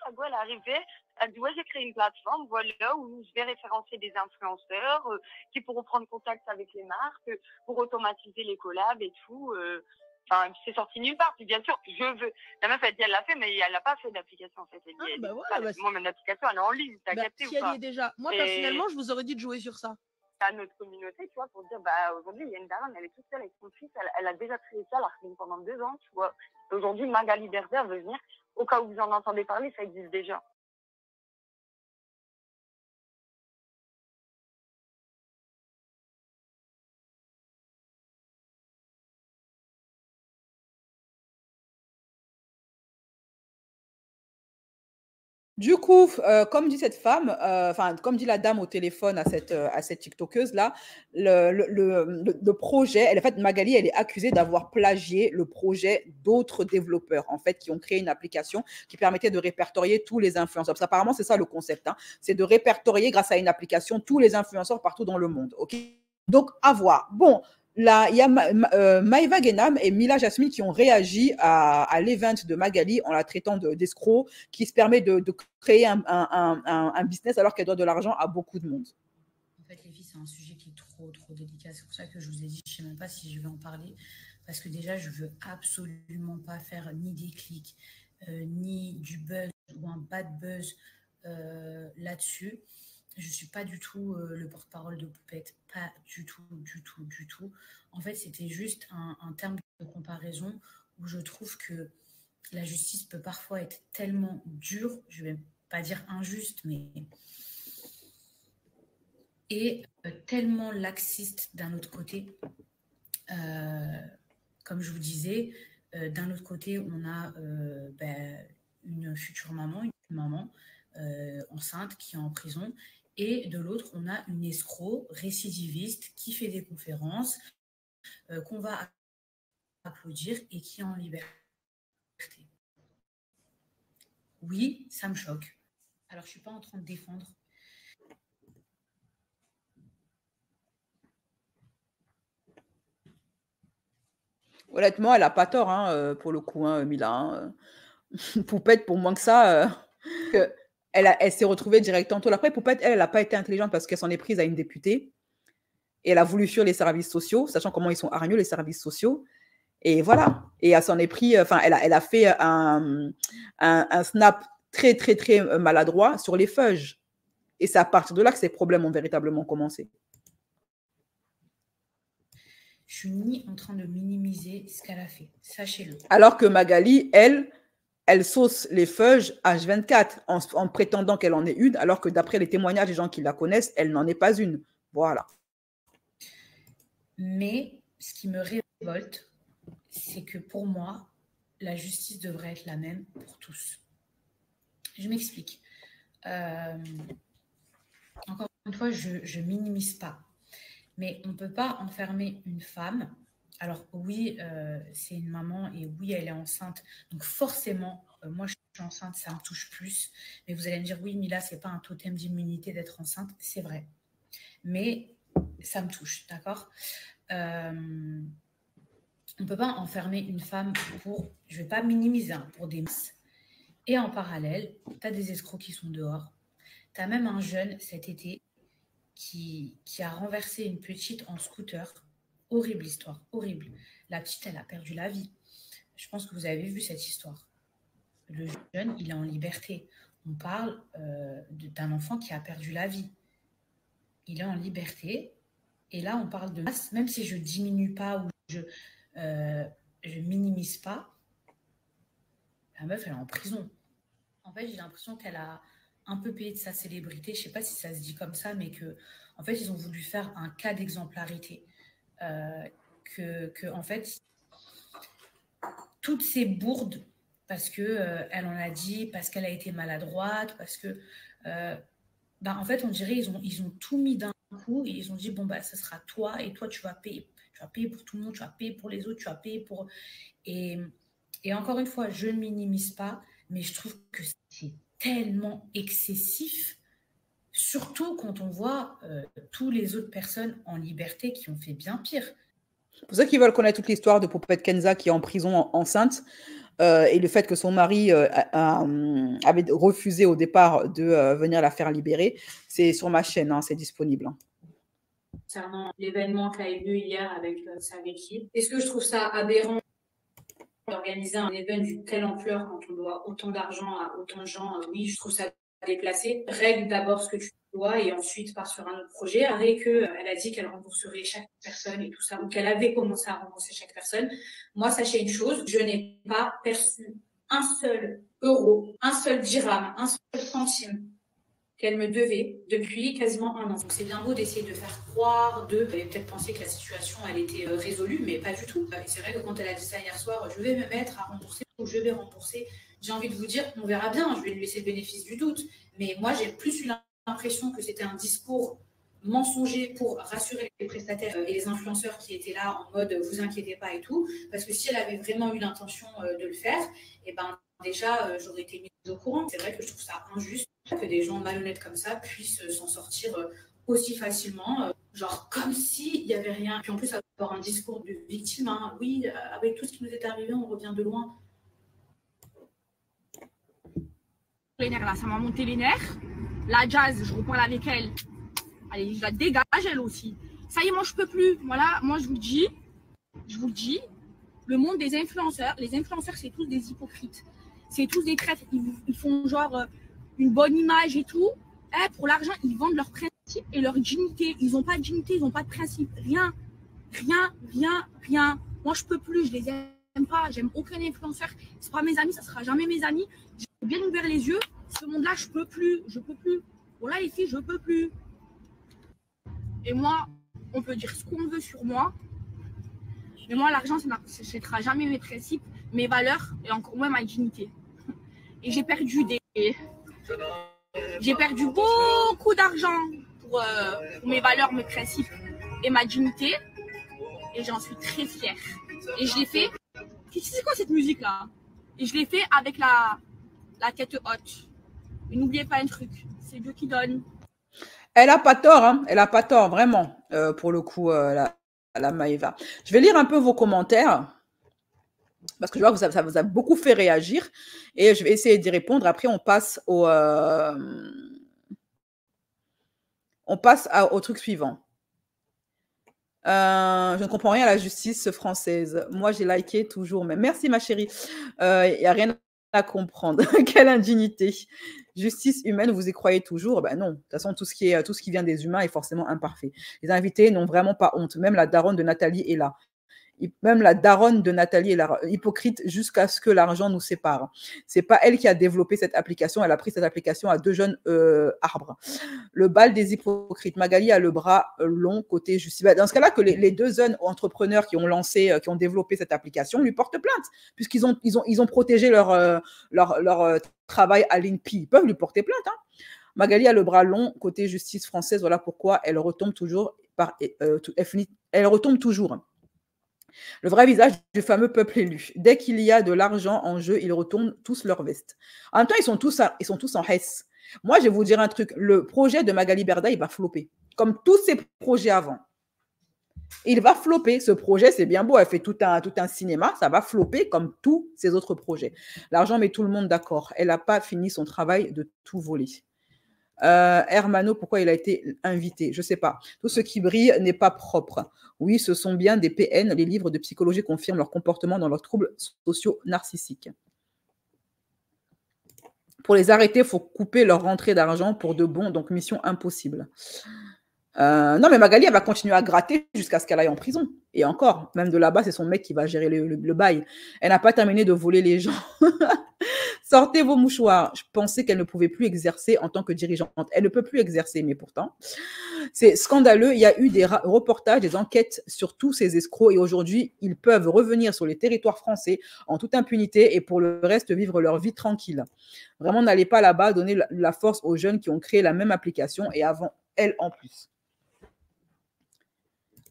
la go, elle est arrivée, elle dit, ouais, j'ai créé une plateforme, voilà, où je vais référencer des influenceurs qui pourront prendre contact avec les marques pour automatiser les collabs et tout. Enfin, c'est sorti nulle part. Puis bien sûr, la meuf, elle dit, elle l'a fait, mais elle n'a pas fait d'application, en fait. Moi, mon application, elle est en ligne, t'as capté ou pas? Si elle y est déjà. Moi, personnellement, je vous aurais dit de jouer sur ça. à notre communauté, tu vois, pour dire, bah, aujourd'hui, il y a une dame, elle est toute seule avec son fils, elle a déjà créé ça, elle a refait pendant 2 ans, tu vois. Et aujourd'hui, Magali Berder veut venir. Au cas où vous en entendez parler, ça existe déjà. Du coup, comme dit cette femme, enfin, comme dit la dame au téléphone à cette TikTokeuse-là, le projet, en fait, Magali, elle est accusée d'avoir plagié le projet d'autres développeurs, en fait, qui ont créé une application qui permettait de répertorier tous les influenceurs. Parce qu'apparemment, c'est ça le concept, hein, c'est de répertorier grâce à une application tous les influenceurs partout dans le monde. Ok. Donc, à voir. Bon. Là, il y a Maïva Guénam et Mila Jasmine qui ont réagi à l'event de Magali en la traitant d'escroc qui se permet de créer un business alors qu'elle doit de l'argent à beaucoup de monde. En fait, les filles, c'est un sujet qui est trop délicat. C'est pour ça que je vous ai dit, je ne sais même pas si je vais en parler. Parce que déjà, je ne veux absolument pas faire ni des clics, ni du buzz ou un bad buzz là-dessus. Je ne suis pas du tout le porte-parole de Poupette, pas du tout. En fait, c'était juste un terme de comparaison où je trouve que la justice peut parfois être tellement dure, je ne vais pas dire injuste, mais et tellement laxiste d'un autre côté. Comme je vous disais, d'un autre côté, on a une future maman, enceinte qui est en prison. Et de l'autre, on a une escroc récidiviste qui fait des conférences, qu'on va applaudir et qui est en liberté. Oui, ça me choque. Alors, je ne suis pas en train de défendre. Honnêtement, elle n'a pas tort, hein, pour le coup, hein, Mila. Hein. Poupette, pour moins que ça... Elle s'est retrouvée directement. Après, Poupette, elle n'a pas été intelligente parce qu'elle s'en est prise à une députée. Et elle a voulu fuir les services sociaux, sachant comment ils sont hargneux, les services sociaux. Et voilà. Et elle s'en est pris... Enfin, elle a fait un snap très maladroit sur les feuilles. Et c'est à partir de là que ces problèmes ont véritablement commencé. Je suis ni en train de minimiser ce qu'elle a fait. Sachez-le. Alors que Magali, elle sauce les feuilles H24 en prétendant qu'elle en est une, alors que d'après les témoignages des gens qui la connaissent, elle n'en est pas une. Voilà. Mais ce qui me révolte, c'est que pour moi, la justice devrait être la même pour tous. Je m'explique. Encore une fois, je ne minimise pas. Mais on ne peut pas enfermer une femme. Alors oui, c'est une maman et oui, elle est enceinte. Donc forcément, moi je suis enceinte, ça me touche plus. Mais vous allez me dire, oui, Mila, ce n'est pas un totem d'immunité d'être enceinte. C'est vrai. Mais ça me touche, d'accord ? On ne peut pas enfermer une femme pour, je ne vais pas minimiser, hein, pour des masses. Et en parallèle, tu as des escrocs qui sont dehors. Tu as même un jeune cet été qui a renversé une petite en scooter. Horrible histoire, horrible. La petite, elle a perdu la vie. Je pense que vous avez vu cette histoire. Le jeune, il est en liberté. On parle d'un enfant qui a perdu la vie. Il est en liberté. Et là, on parle de masse. Même si je ne diminue pas ou je minimise pas, la meuf, elle est en prison. En fait, j'ai l'impression qu'elle a un peu payé de sa célébrité. Je ne sais pas si ça se dit comme ça, mais en fait, ils ont voulu faire un cas d'exemplarité. En fait, toutes ces bourdes, parce qu'elle en a dit, parce qu'elle a été maladroite, parce que, en fait, on dirait ils ont tout mis d'un coup et ils ont dit, bon, ça sera toi et toi, tu vas payer. Tu vas payer pour tout le monde, tu vas payer pour les autres, tu vas payer pour... Et encore une fois, je ne minimise pas, mais je trouve que c'est tellement excessif, surtout quand on voit toutes les autres personnes en liberté qui ont fait bien pire. Pour ceux qui veulent connaître toute l'histoire de Poupette Kenza qui est en prison enceinte et le fait que son mari avait refusé au départ de venir la faire libérer, c'est sur ma chaîne, hein, c'est disponible. Concernant l'événement qui a eu lieu hier avec sa équipe, est-ce que je trouve ça aberrant d'organiser un événement d'une telle ampleur quand on doit autant d'argent à autant de gens? Oui, je trouve ça déplacé. Règle d'abord ce que tu loi et ensuite part sur un autre projet. Après qu'elle a dit qu'elle rembourserait chaque personne et tout ça, ou qu'elle avait commencé à rembourser chaque personne. Moi, sachez une chose, je n'ai pas perçu un seul euro, un seul dirham, un seul centime qu'elle me devait depuis quasiment un an. Donc c'est bien beau d'essayer de faire croire, elle avait peut-être pensé que la situation elle était résolue, mais pas du tout. Et c'est vrai que quand elle a dit ça hier soir, je vais me mettre à rembourser ou je vais rembourser, j'ai envie de vous dire, on verra bien, je vais lui laisser le bénéfice du doute. Mais moi, j'ai plus eu l'impression que c'était un discours mensonger pour rassurer les prestataires et les influenceurs qui étaient là en mode vous inquiétez pas et tout, parce que si elle avait vraiment eu l'intention de le faire, et ben déjà j'aurais été mise au courant. C'est vrai que je trouve ça injuste que des gens malhonnêtes comme ça puissent s'en sortir aussi facilement, genre comme s'il n'y avait rien. Puis en plus avoir un discours de victime, hein. Oui, avec tout ce qui nous est arrivé, on revient de loin. Les nerfs là, ça m'a monté les nerfs. La Jazz, je reparle avec elle. Allez, je la dégage elle aussi. Ça y est, moi je peux plus. Voilà, moi je vous le dis, le monde des influenceurs, les influenceurs c'est tous des hypocrites. C'est tous des traîtres. Ils font genre une bonne image et tout. Pour l'argent, ils vendent leurs principes et leur dignité. Ils n'ont pas de dignité, ils n'ont pas de principe. Rien. Moi je peux plus, je les aime pas. J'aime aucun influenceur. C'est pas mes amis, ça sera jamais mes amis. J'ai bien ouvert les yeux. Ce monde-là, je peux plus. Voilà les filles, je peux plus. Et moi, on peut dire ce qu'on veut sur moi. Mais moi, l'argent, ça n'achètera jamais mes principes, mes valeurs et encore moins ma dignité. Et j'ai perdu beaucoup d'argent pour mes valeurs, mes principes et ma dignité. Et j'en suis très fière. Et je l'ai fait. C'est quoi cette musique-là? Et je l'ai fait avec la tête haute. Et n'oubliez pas un truc, c'est Dieu qui donne. Elle a pas tort, hein. Elle a pas tort, vraiment, pour le coup, la Maëva. Je vais lire un peu vos commentaires, parce que je vois que ça vous a beaucoup fait réagir, et je vais essayer d'y répondre. Après, on passe au truc suivant. Je ne comprends rien à la justice française. Moi, j'ai liké toujours, mais merci, ma chérie. Il n'y a rien à comprendre. Quelle indignité. Justice humaine, vous y croyez toujours? Ben non. De toute façon, tout ce qui vient des humains est forcément imparfait. Les invités n'ont vraiment pas honte. Même la daronne de Nathalie est là. Hypocrite jusqu'à ce que l'argent nous sépare. C'est pas elle qui a développé cette application. Elle a pris cette application à 2 jeunes arbres. Le bal des hypocrites. Magali a le bras long côté justice. Dans ce cas-là, que les 2 jeunes entrepreneurs qui ont développé cette application lui portent plainte, puisqu'ils ont protégé leur travail à l'INPI. Ils peuvent lui porter plainte. Hein. Magali a le bras long côté justice française. Voilà pourquoi elle retombe toujours. Elle retombe toujours. Le vrai visage du fameux peuple élu. Dès qu'il y a de l'argent en jeu, ils retournent tous leur veste. En même temps, ils sont tous en hesse. Moi, je vais vous dire un truc. Le projet de Magali Berda, il va flopper. Comme tous ses projets avant. Il va flopper. Ce projet, c'est bien beau. Elle fait tout un cinéma. Ça va flopper comme tous ses autres projets. L'argent met tout le monde d'accord. Elle n'a pas fini son travail de tout voler. Hermano, pourquoi il a été invité? Je ne sais pas. Tout ce qui brille n'est pas propre. Oui, ce sont bien des PN. Les livres de psychologie confirment leur comportement dans leurs troubles sociaux narcissiques. Pour les arrêter, il faut couper leur rentrée d'argent pour de bon. Donc, mission impossible. Non, mais Magali, elle va continuer à gratter jusqu'à ce qu'elle aille en prison. Et encore, même de là-bas, c'est son mec qui va gérer le bail. Elle n'a pas terminé de voler les gens. Sortez vos mouchoirs. Je pensais qu'elle ne pouvait plus exercer en tant que dirigeante. Elle ne peut plus exercer, mais pourtant, c'est scandaleux. Il y a eu des reportages, des enquêtes sur tous ces escrocs et aujourd'hui, ils peuvent revenir sur les territoires français en toute impunité et pour le reste, vivre leur vie tranquille. Vraiment, n'allez pas là-bas donner la force aux jeunes qui ont créé la même application et avant elle en plus.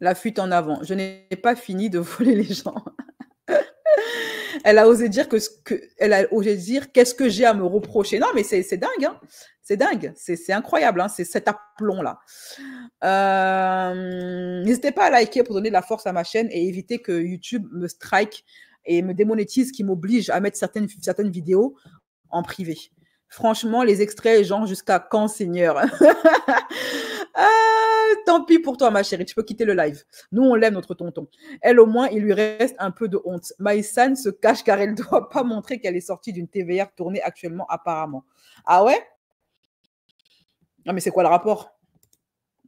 La fuite en avant. Je n'ai pas fini de voler les gens. Elle a osé dire qu'est-ce que j'ai à me reprocher. Non, mais c'est dingue. Hein. C'est dingue. C'est incroyable. Hein. C'est cet aplomb-là. N'hésitez pas à liker pour donner de la force à ma chaîne et éviter que YouTube me strike et me démonétise, qui m'oblige à mettre certaines vidéos en privé. Franchement, les extraits, genre, jusqu'à quand, Seigneur? Tant pis pour toi, ma chérie, tu peux quitter le live. Nous, on l'aime, notre tonton. Elle, au moins, il lui reste un peu de honte. Maïsan se cache car elle ne doit pas montrer qu'elle est sortie d'une TVR tournée actuellement, apparemment. Ah ouais? Non, mais c'est quoi le rapport?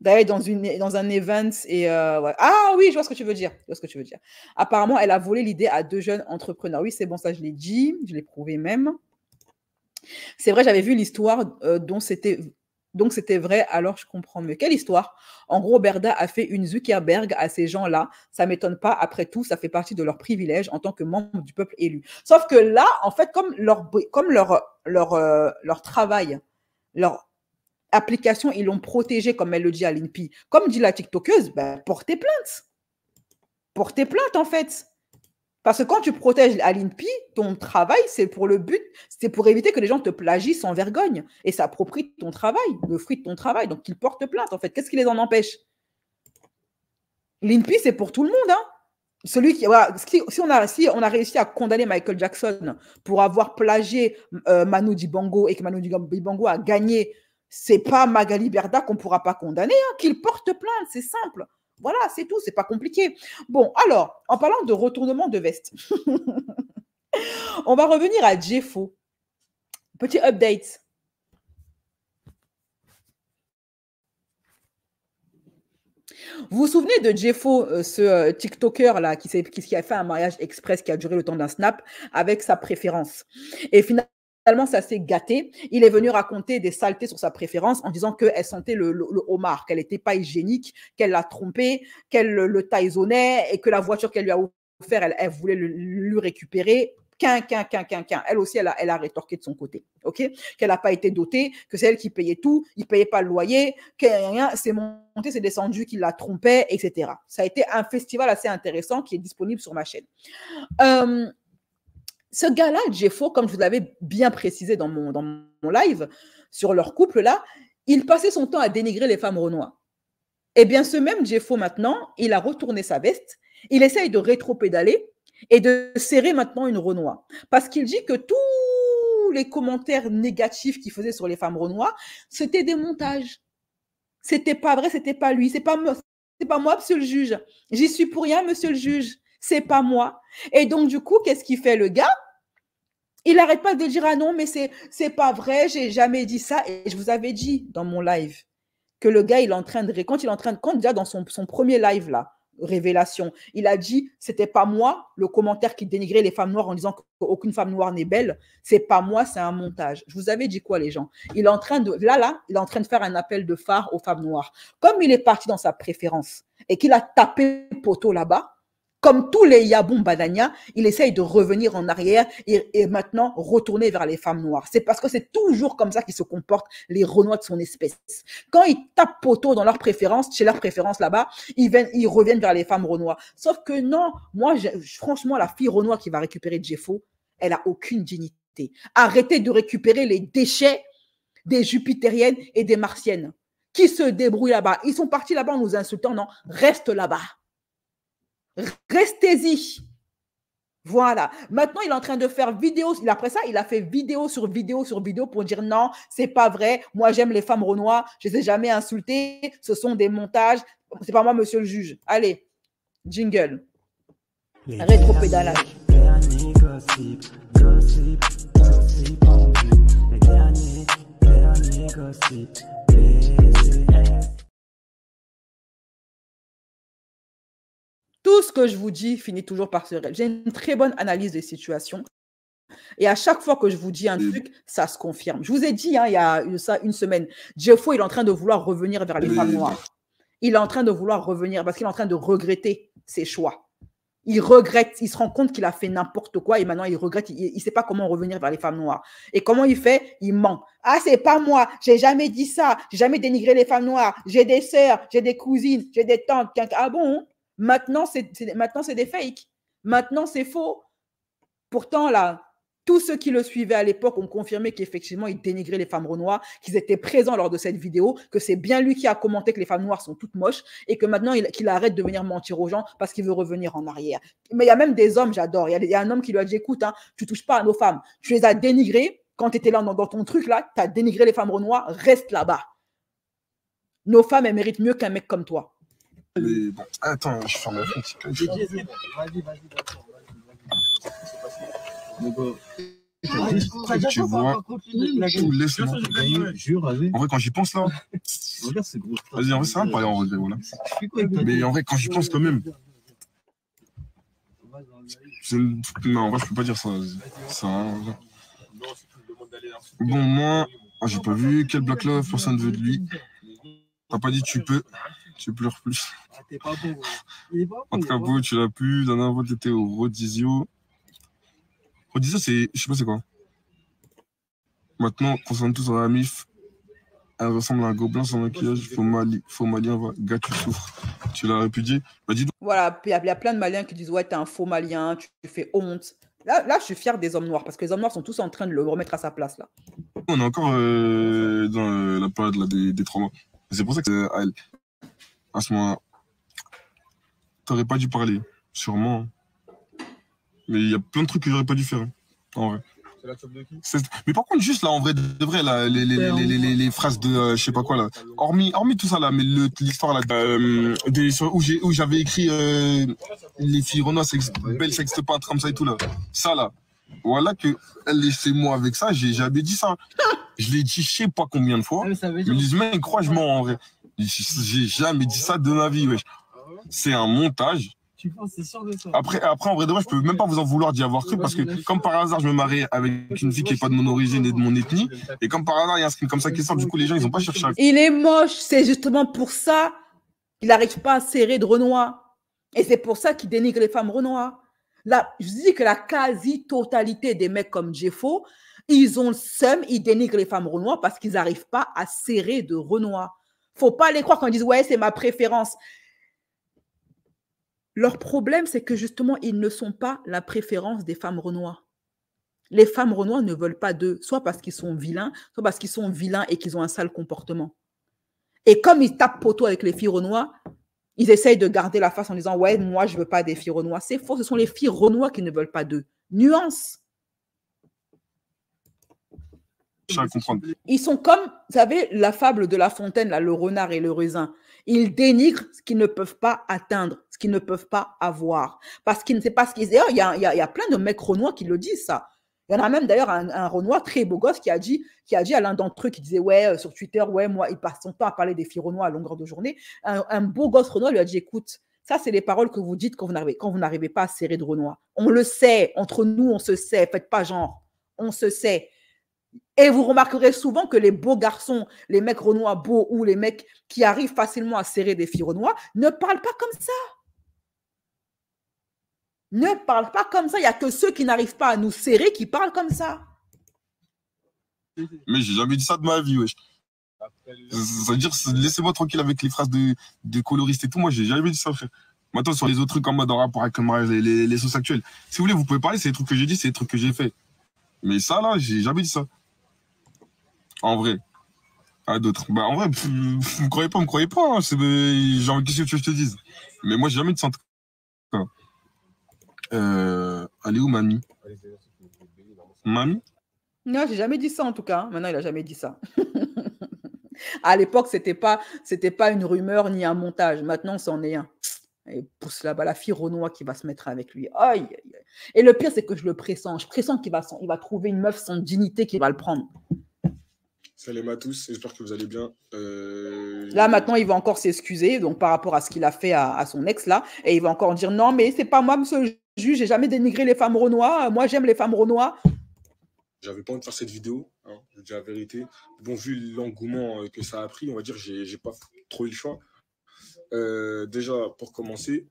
D'aller dans un event et ouais. Ah oui, je vois ce que tu veux dire. Je vois ce que tu veux dire. Apparemment, elle a volé l'idée à 2 jeunes entrepreneurs. Oui, c'est bon, ça je l'ai dit, je l'ai prouvé même. C'est vrai, j'avais vu l'histoire donc c'était vrai, alors je comprends mieux. Quelle histoire? En gros, Berda a fait une Zuckerberg à ces gens-là. Ça ne m'étonne pas. Après tout, ça fait partie de leur privilège en tant que membre du peuple élu. Sauf que là, en fait, comme leur travail, leur application, ils l'ont protégé, comme elle le dit à l'INPI. Comme dit la TikTokeuse, ben, portez plainte. Portez plainte, en fait. Parce que quand tu protèges à l'INPI, ton travail, c'est pour le but, c'est pour éviter que les gens te plagient sans vergogne et s'approprient ton travail, le fruit de ton travail. Donc, qu'ils portent plainte, en fait. Qu'est-ce qui les en empêche? L'INPI, c'est pour tout le monde, hein. Celui qui, voilà, si on a réussi à condamner Michael Jackson pour avoir plagié Manu Dibango et que Manu Dibango a gagné, c'est pas Magali Berda qu'on ne pourra pas condamner, hein, qu'il porte plainte, c'est simple. Voilà, c'est tout, c'est pas compliqué. Bon, alors, en parlant de retournement de veste, on va revenir à Jeffo. Petit update. Vous vous souvenez de Jeffo, ce TikToker là qui a fait un mariage express qui a duré le temps d'un snap avec sa préférence. Et finalement, ça s'est gâté. Il est venu raconter des saletés sur sa préférence en disant qu'elle sentait le homard, qu'elle n'était pas hygiénique, qu'elle l'a trompé, qu'elle le taisonnait et que la voiture qu'elle lui a offert, elle voulait lui récupérer. Elle aussi, elle a rétorqué de son côté, ok? Qu'elle n'a pas été dotée, que c'est elle qui payait tout, il ne payait pas le loyer, que rien, c'est monté, c'est descendu, qu'il la trompait, etc. Ça a été un festival assez intéressant qui est disponible sur ma chaîne. Ce gars-là, Jeffo, comme je vous l'avais bien précisé dans mon live, sur leur couple-là, il passait son temps à dénigrer les femmes renois. Eh bien, ce même Jeffo, maintenant, il a retourné sa veste, il essaye de rétro-pédaler et de serrer maintenant une renois. Parce qu'il dit que tous les commentaires négatifs qu'il faisait sur les femmes renois, c'était des montages. C'était pas vrai, c'était pas lui. C'est pas moi, monsieur le juge. J'y suis pour rien, monsieur le juge. C'est pas moi. Et donc, du coup, qu'est-ce qu'il fait, le gars? Il n'arrête pas de dire, ah non, mais c'est pas vrai, j'ai jamais dit ça. Et je vous avais dit dans mon live que le gars, il est en train de, quand déjà dans son premier live là, révélation, il a dit, c'était pas moi, le commentaire qui dénigrait les femmes noires en disant qu'aucune femme noire n'est belle, c'est pas moi, c'est un montage. Je vous avais dit quoi, les gens? Il est en train de, il est en train de faire un appel de phare aux femmes noires. Comme il est parti dans sa préférence et qu'il a tapé poteau là-bas, comme tous les Yaboum Badania, il essaye de revenir en arrière et maintenant retourner vers les femmes noires. C'est parce que c'est toujours comme ça qu'ils se comportent, les Renois de son espèce. Quand ils tapent poteau dans leur préférence, chez leur préférence là-bas, ils reviennent vers les femmes Renois. Sauf que non, moi, franchement, la fille Renois qui va récupérer Jeffo, elle n'a aucune dignité. Arrêtez de récupérer les déchets des Jupitériennes et des Martiennes qui se débrouillent là-bas. Ils sont partis là-bas en nous insultant, non, reste là-bas. Restez-y. Voilà. Maintenant, il est en train de faire vidéo. Après ça, il a fait vidéo sur vidéo sur vidéo pour dire non, c'est pas vrai. Moi, j'aime les femmes renois. Je les ai jamais insultées. Ce sont des montages. C'est pas moi, monsieur le juge. Allez, jingle. Rétro-pédalage. Tout ce que je vous dis finit toujours par se révéler. J'ai une très bonne analyse des situations. Et à chaque fois que je vous dis un truc, ça se confirme. Je vous ai dit, hein, il y a ça une semaine, Jeffo, il est en train de vouloir revenir vers les femmes noires. Il est en train de vouloir revenir parce qu'il est en train de regretter ses choix. Il regrette, il se rend compte qu'il a fait n'importe quoi et maintenant il regrette, il ne sait pas comment revenir vers les femmes noires. Et comment il fait? Il ment. Ah, c'est pas moi, j'ai jamais dit ça, j'ai jamais dénigré les femmes noires, j'ai des sœurs, j'ai des cousines, j'ai des tantes. Ah bon? Maintenant, c'est des fakes. Maintenant, c'est faux. Pourtant, là, tous ceux qui le suivaient à l'époque ont confirmé qu'effectivement, il dénigrait les femmes renois, qu'ils étaient présents lors de cette vidéo, que c'est bien lui qui a commenté que les femmes noires sont toutes moches et que maintenant, qu'il arrête de venir mentir aux gens parce qu'il veut revenir en arrière. Mais il y a même des hommes, j'adore. Il y a un homme qui lui a dit, écoute, hein, tu ne touches pas à nos femmes. Tu les as dénigrées quand tu étais là dans ton truc, là, tu as dénigré les femmes renois, reste là-bas. Nos femmes, elles méritent mieux qu'un mec comme toi. Mais bon, attends, je ferme la fenêtre. Vas-y. Tu vois, tout laisse-moi. En vrai, quand j'y pense là, vas-y, en vrai, ça va pas aller en regret, voilà. Mais en vrai, quand j'y pense quand même, non, en vrai, je peux pas dire ça. Bon, moi, j'ai pas vu. Quel Black Love, personne veut de lui. T'as pas dit tu pleures plus. En tout cas, beau, tu l'as pu. Dernière fois, t'étais au Rodizio. Rodizio, c'est, je sais pas c'est quoi. Maintenant, concentre tous sur la MIF. Elle ressemble à un gobelin sans maquillage. Faux malien, gars, tu souffres. Tu l'as répudié. Bah, dis donc. Voilà, il y a plein de Maliens qui disent ouais, t'es un faux Malien, tu fais honte. Là, je suis fier des hommes noirs parce que les hommes noirs sont tous en train de le remettre à sa place là. On est encore dans la période là, des 3 mois. C'est pour ça que à elle, à ce moment-là, t'aurais pas dû parler, sûrement. Mais il y a plein de trucs que j'aurais pas dû faire, hein, en vrai. Mais par contre, juste là, en vrai, de vrai, là, les phrases de je sais pas quoi là, hormis tout ça là, mais l'histoire là, où j'avais écrit les filles Renoir, belle sexte pas, comme ça et tout là, ça là, voilà que elle laissait moi avec ça, j'avais dit ça, je l'ai dit je sais pas combien de fois, mais ils disent mais crois-moi en vrai, j'ai jamais dit ça de ma vie, wesh. C'est un montage. Après, en vrai de vrai, je peux même pas vous en vouloir d'y avoir cru parce que, comme par hasard, je me marie avec une fille qui est pas de mon origine et de mon ethnie. Et comme par hasard, il y a un screen comme ça qui sort, du coup, les gens, ils ont pas cherché à... Il est moche, c'est justement pour ça qu'il n'arrive pas à serrer de Renoir. Et c'est pour ça qu'il dénigre les femmes Renoir. Là, je dis que la quasi-totalité des mecs comme Jeffo, ils ont le seum, ils dénigrent les femmes Renoir parce qu'ils n'arrivent pas à serrer de Renoir. Faut pas les croire quand ils disent ouais, c'est ma préférence. Leur problème, c'est que justement, ils ne sont pas la préférence des femmes Renoir. Les femmes Renoir ne veulent pas d'eux, soit parce qu'ils sont vilains, soit parce qu'ils sont vilains et qu'ils ont un sale comportement. Et comme ils tapent poteau avec les filles Renoir, ils essayent de garder la face en disant « Ouais, moi, je ne veux pas des filles Renoir. » C'est faux, ce sont les filles Renoir qui ne veulent pas d'eux. Nuance. Ils sont comme, vous savez, la fable de La Fontaine, là, le renard et le raisin. Ils dénigrent ce qu'ils ne peuvent pas atteindre, ce qu'ils ne peuvent pas avoir. Parce qu'ils ne savent pas ce qu'ils... D'ailleurs, il y a plein de mecs Renoir qui le disent, ça. Il y en a même d'ailleurs un Renoir très beau gosse qui a dit à l'un d'entre eux qui disait ouais sur Twitter, ouais, moi, il passe son temps à parler des filles Renoir à longueur de journée. Un beau gosse Renoir lui a dit écoute, ça, c'est les paroles que vous dites quand vous n'arrivez pas à serrer de Renoir. On le sait, entre nous, on se sait, faites pas genre, on se sait. Et vous remarquerez souvent que les beaux garçons, les mecs Renoir beaux ou les mecs qui arrivent facilement à serrer des filles Renoir ne parlent pas comme ça. Ne parlent pas comme ça. Il n'y a que ceux qui n'arrivent pas à nous serrer qui parlent comme ça. Mais j'ai jamais dit ça de ma vie, wesh. Ça veut dire, laissez-moi tranquille avec les phrases de coloristes et tout. Moi, j'ai jamais dit ça, frère. Maintenant, sur les autres trucs en mode en rapport avec le mariage, les sauces actuelles. Si vous voulez, vous pouvez parler, c'est les trucs que j'ai dit, c'est les trucs que j'ai fait. Mais ça, là, j'ai jamais dit ça. En vrai. À d'autres. Bah, en vrai, vous me croyez pas, hein. Genre, qu'est-ce que tu veux que je te dise? Mais moi, j'ai jamais dit ça. Elle est où, mamie? Mamie? Non, j'ai jamais dit ça, en tout cas. Maintenant, il a jamais dit ça. À l'époque, c'était pas une rumeur ni un montage. Maintenant, c'en est un. Et pousse là-bas la fille Renoir qui va se mettre avec lui. Aïe, aïe, aïe. Et le pire, c'est que je le pressens. Je pressens qu'il va trouver une meuf sans dignité qui va le prendre. Salut à tous, j'espère que vous allez bien. Là, maintenant, il va encore s'excuser donc par rapport à ce qu'il a fait à son ex, là. Et il va encore dire, non, mais c'est pas moi, monsieur le juge, j'ai jamais dénigré les femmes Renoir. Moi, j'aime les femmes Renoir. J'avais pas envie de faire cette vidéo, hein, je dis la vérité. Bon, vu l'engouement que ça a pris, on va dire, j'ai pas trop eu le choix. Déjà, pour commencer,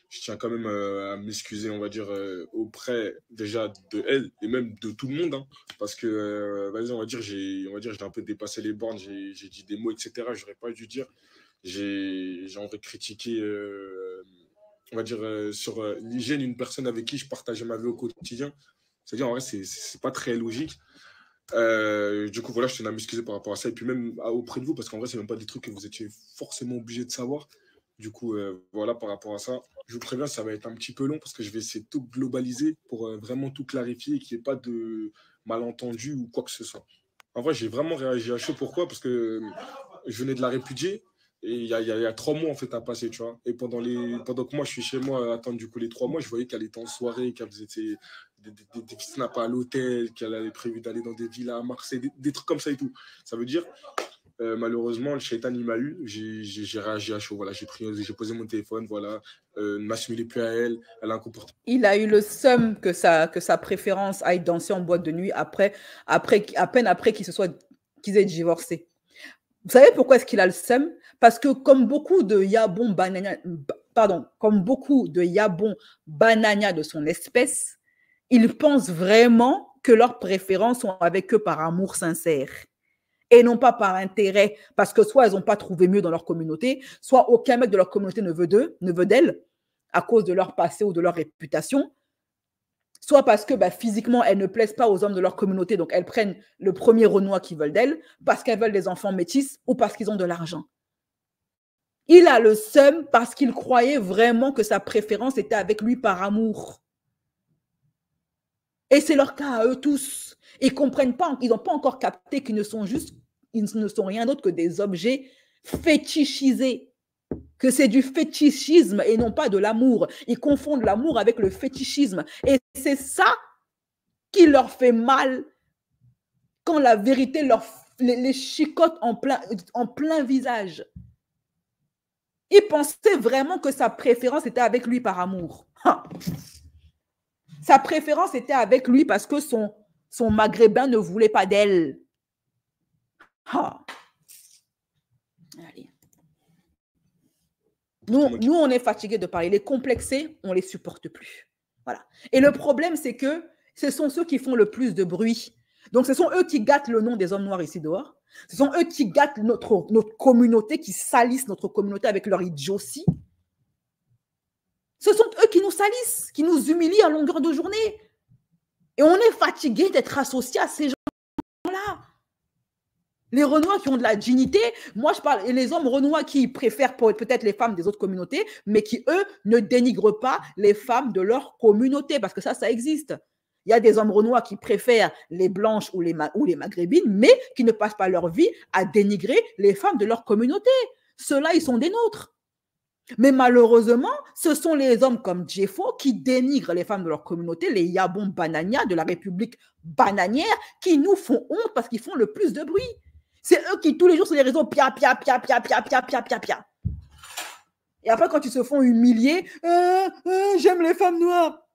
je tiens quand même à m'excuser, on va dire, auprès déjà de elle et même de tout le monde, hein, parce que, vas-y, on va dire, j'ai un peu dépassé les bornes, j'ai dit des mots, etc. J'aurais pas dû dire. J'ai envie de critiquer, on va dire, sur l'hygiène une personne avec qui je partageais ma vie au quotidien. C'est-à-dire, en vrai, c'est pas très logique. Du coup, voilà, je tenais à m'excuser par rapport à ça. Et puis même auprès de vous, parce qu'en vrai, c'est même pas des trucs que vous étiez forcément obligés de savoir. Du coup, voilà, par rapport à ça, je vous préviens, ça va être un petit peu long parce que je vais essayer de tout globaliser pour vraiment tout clarifier et qu'il n'y ait pas de malentendus ou quoi que ce soit. En vrai, j'ai vraiment réagi à chaud. Pourquoi? Parce que je venais de la répudier et il y a 3 mois en fait à passer, tu vois. Et pendant que moi, je suis chez moi à attendre du coup les 3 mois, je voyais qu'elle était en soirée, qu'elle faisait des petits snaps à l'hôtel, qu'elle avait prévu d'aller dans des villas à Marseille, des trucs comme ça et tout. Ça veut dire, malheureusement, le shaitan, il m'a eu. J'ai réagi à chaud. Voilà, j'ai posé mon téléphone. Voilà, ne m'assimilez plus à elle. Elle a un comportement. Il a eu le seum que sa préférence aille danser en boîte de nuit à peine après qu'ils aient divorcé. Vous savez pourquoi est-ce qu'il a le seum? Parce que comme beaucoup de Yabon Banania de son espèce, ils pensent vraiment que leurs préférences sont avec eux par amour sincère et non pas par intérêt, parce que soit elles n'ont pas trouvé mieux dans leur communauté, soit aucun mec de leur communauté ne veut d'elles à cause de leur passé ou de leur réputation, soit parce que physiquement, elles ne plaisent pas aux hommes de leur communauté, donc elles prennent le premier Renois qu'ils veulent d'elles, parce qu'elles veulent des enfants métis ou parce qu'ils ont de l'argent. Il a le seum parce qu'il croyait vraiment que sa préférence était avec lui par amour. Et c'est leur cas à eux tous. Ils comprennent pas, ils n'ont pas encore capté qu'ils ne sont rien d'autre que des objets fétichisés. Que c'est du fétichisme et non pas de l'amour. Ils confondent l'amour avec le fétichisme. Et c'est ça qui leur fait mal quand la vérité les chicote en plein visage. Ils pensaient vraiment que sa préférence était avec lui par amour. Sa préférence était avec lui parce que son maghrébin ne voulait pas d'elle. Allez. Nous, on est fatigués de parler. Les complexés, on ne les supporte plus. Voilà. Et le problème, c'est que ce sont ceux qui font le plus de bruit. Donc, ce sont eux qui gâtent le nom des hommes noirs ici dehors. Ce sont eux qui gâtent notre communauté, qui salissent notre communauté avec leur idiotie. Ce sont eux qui nous salissent, qui nous humilient à longueur de journée. Et on est fatigué d'être associés à ces gens-là. Les Renois qui ont de la dignité, moi je parle, et les hommes Renois qui préfèrent peut-être les femmes des autres communautés, mais qui, eux, ne dénigrent pas les femmes de leur communauté, parce que ça existe. Il y a des hommes Renois qui préfèrent les blanches ou les maghrébines, mais qui ne passent pas leur vie à dénigrer les femmes de leur communauté. Ceux-là, ils sont des nôtres. Mais malheureusement, ce sont les hommes comme Jeffo qui dénigrent les femmes de leur communauté, les Yabon Banania de la République bananière, qui nous font honte parce qu'ils font le plus de bruit. C'est eux qui, tous les jours, sur les réseaux, pia. Et après, quand ils se font humilier, j'aime les femmes noires.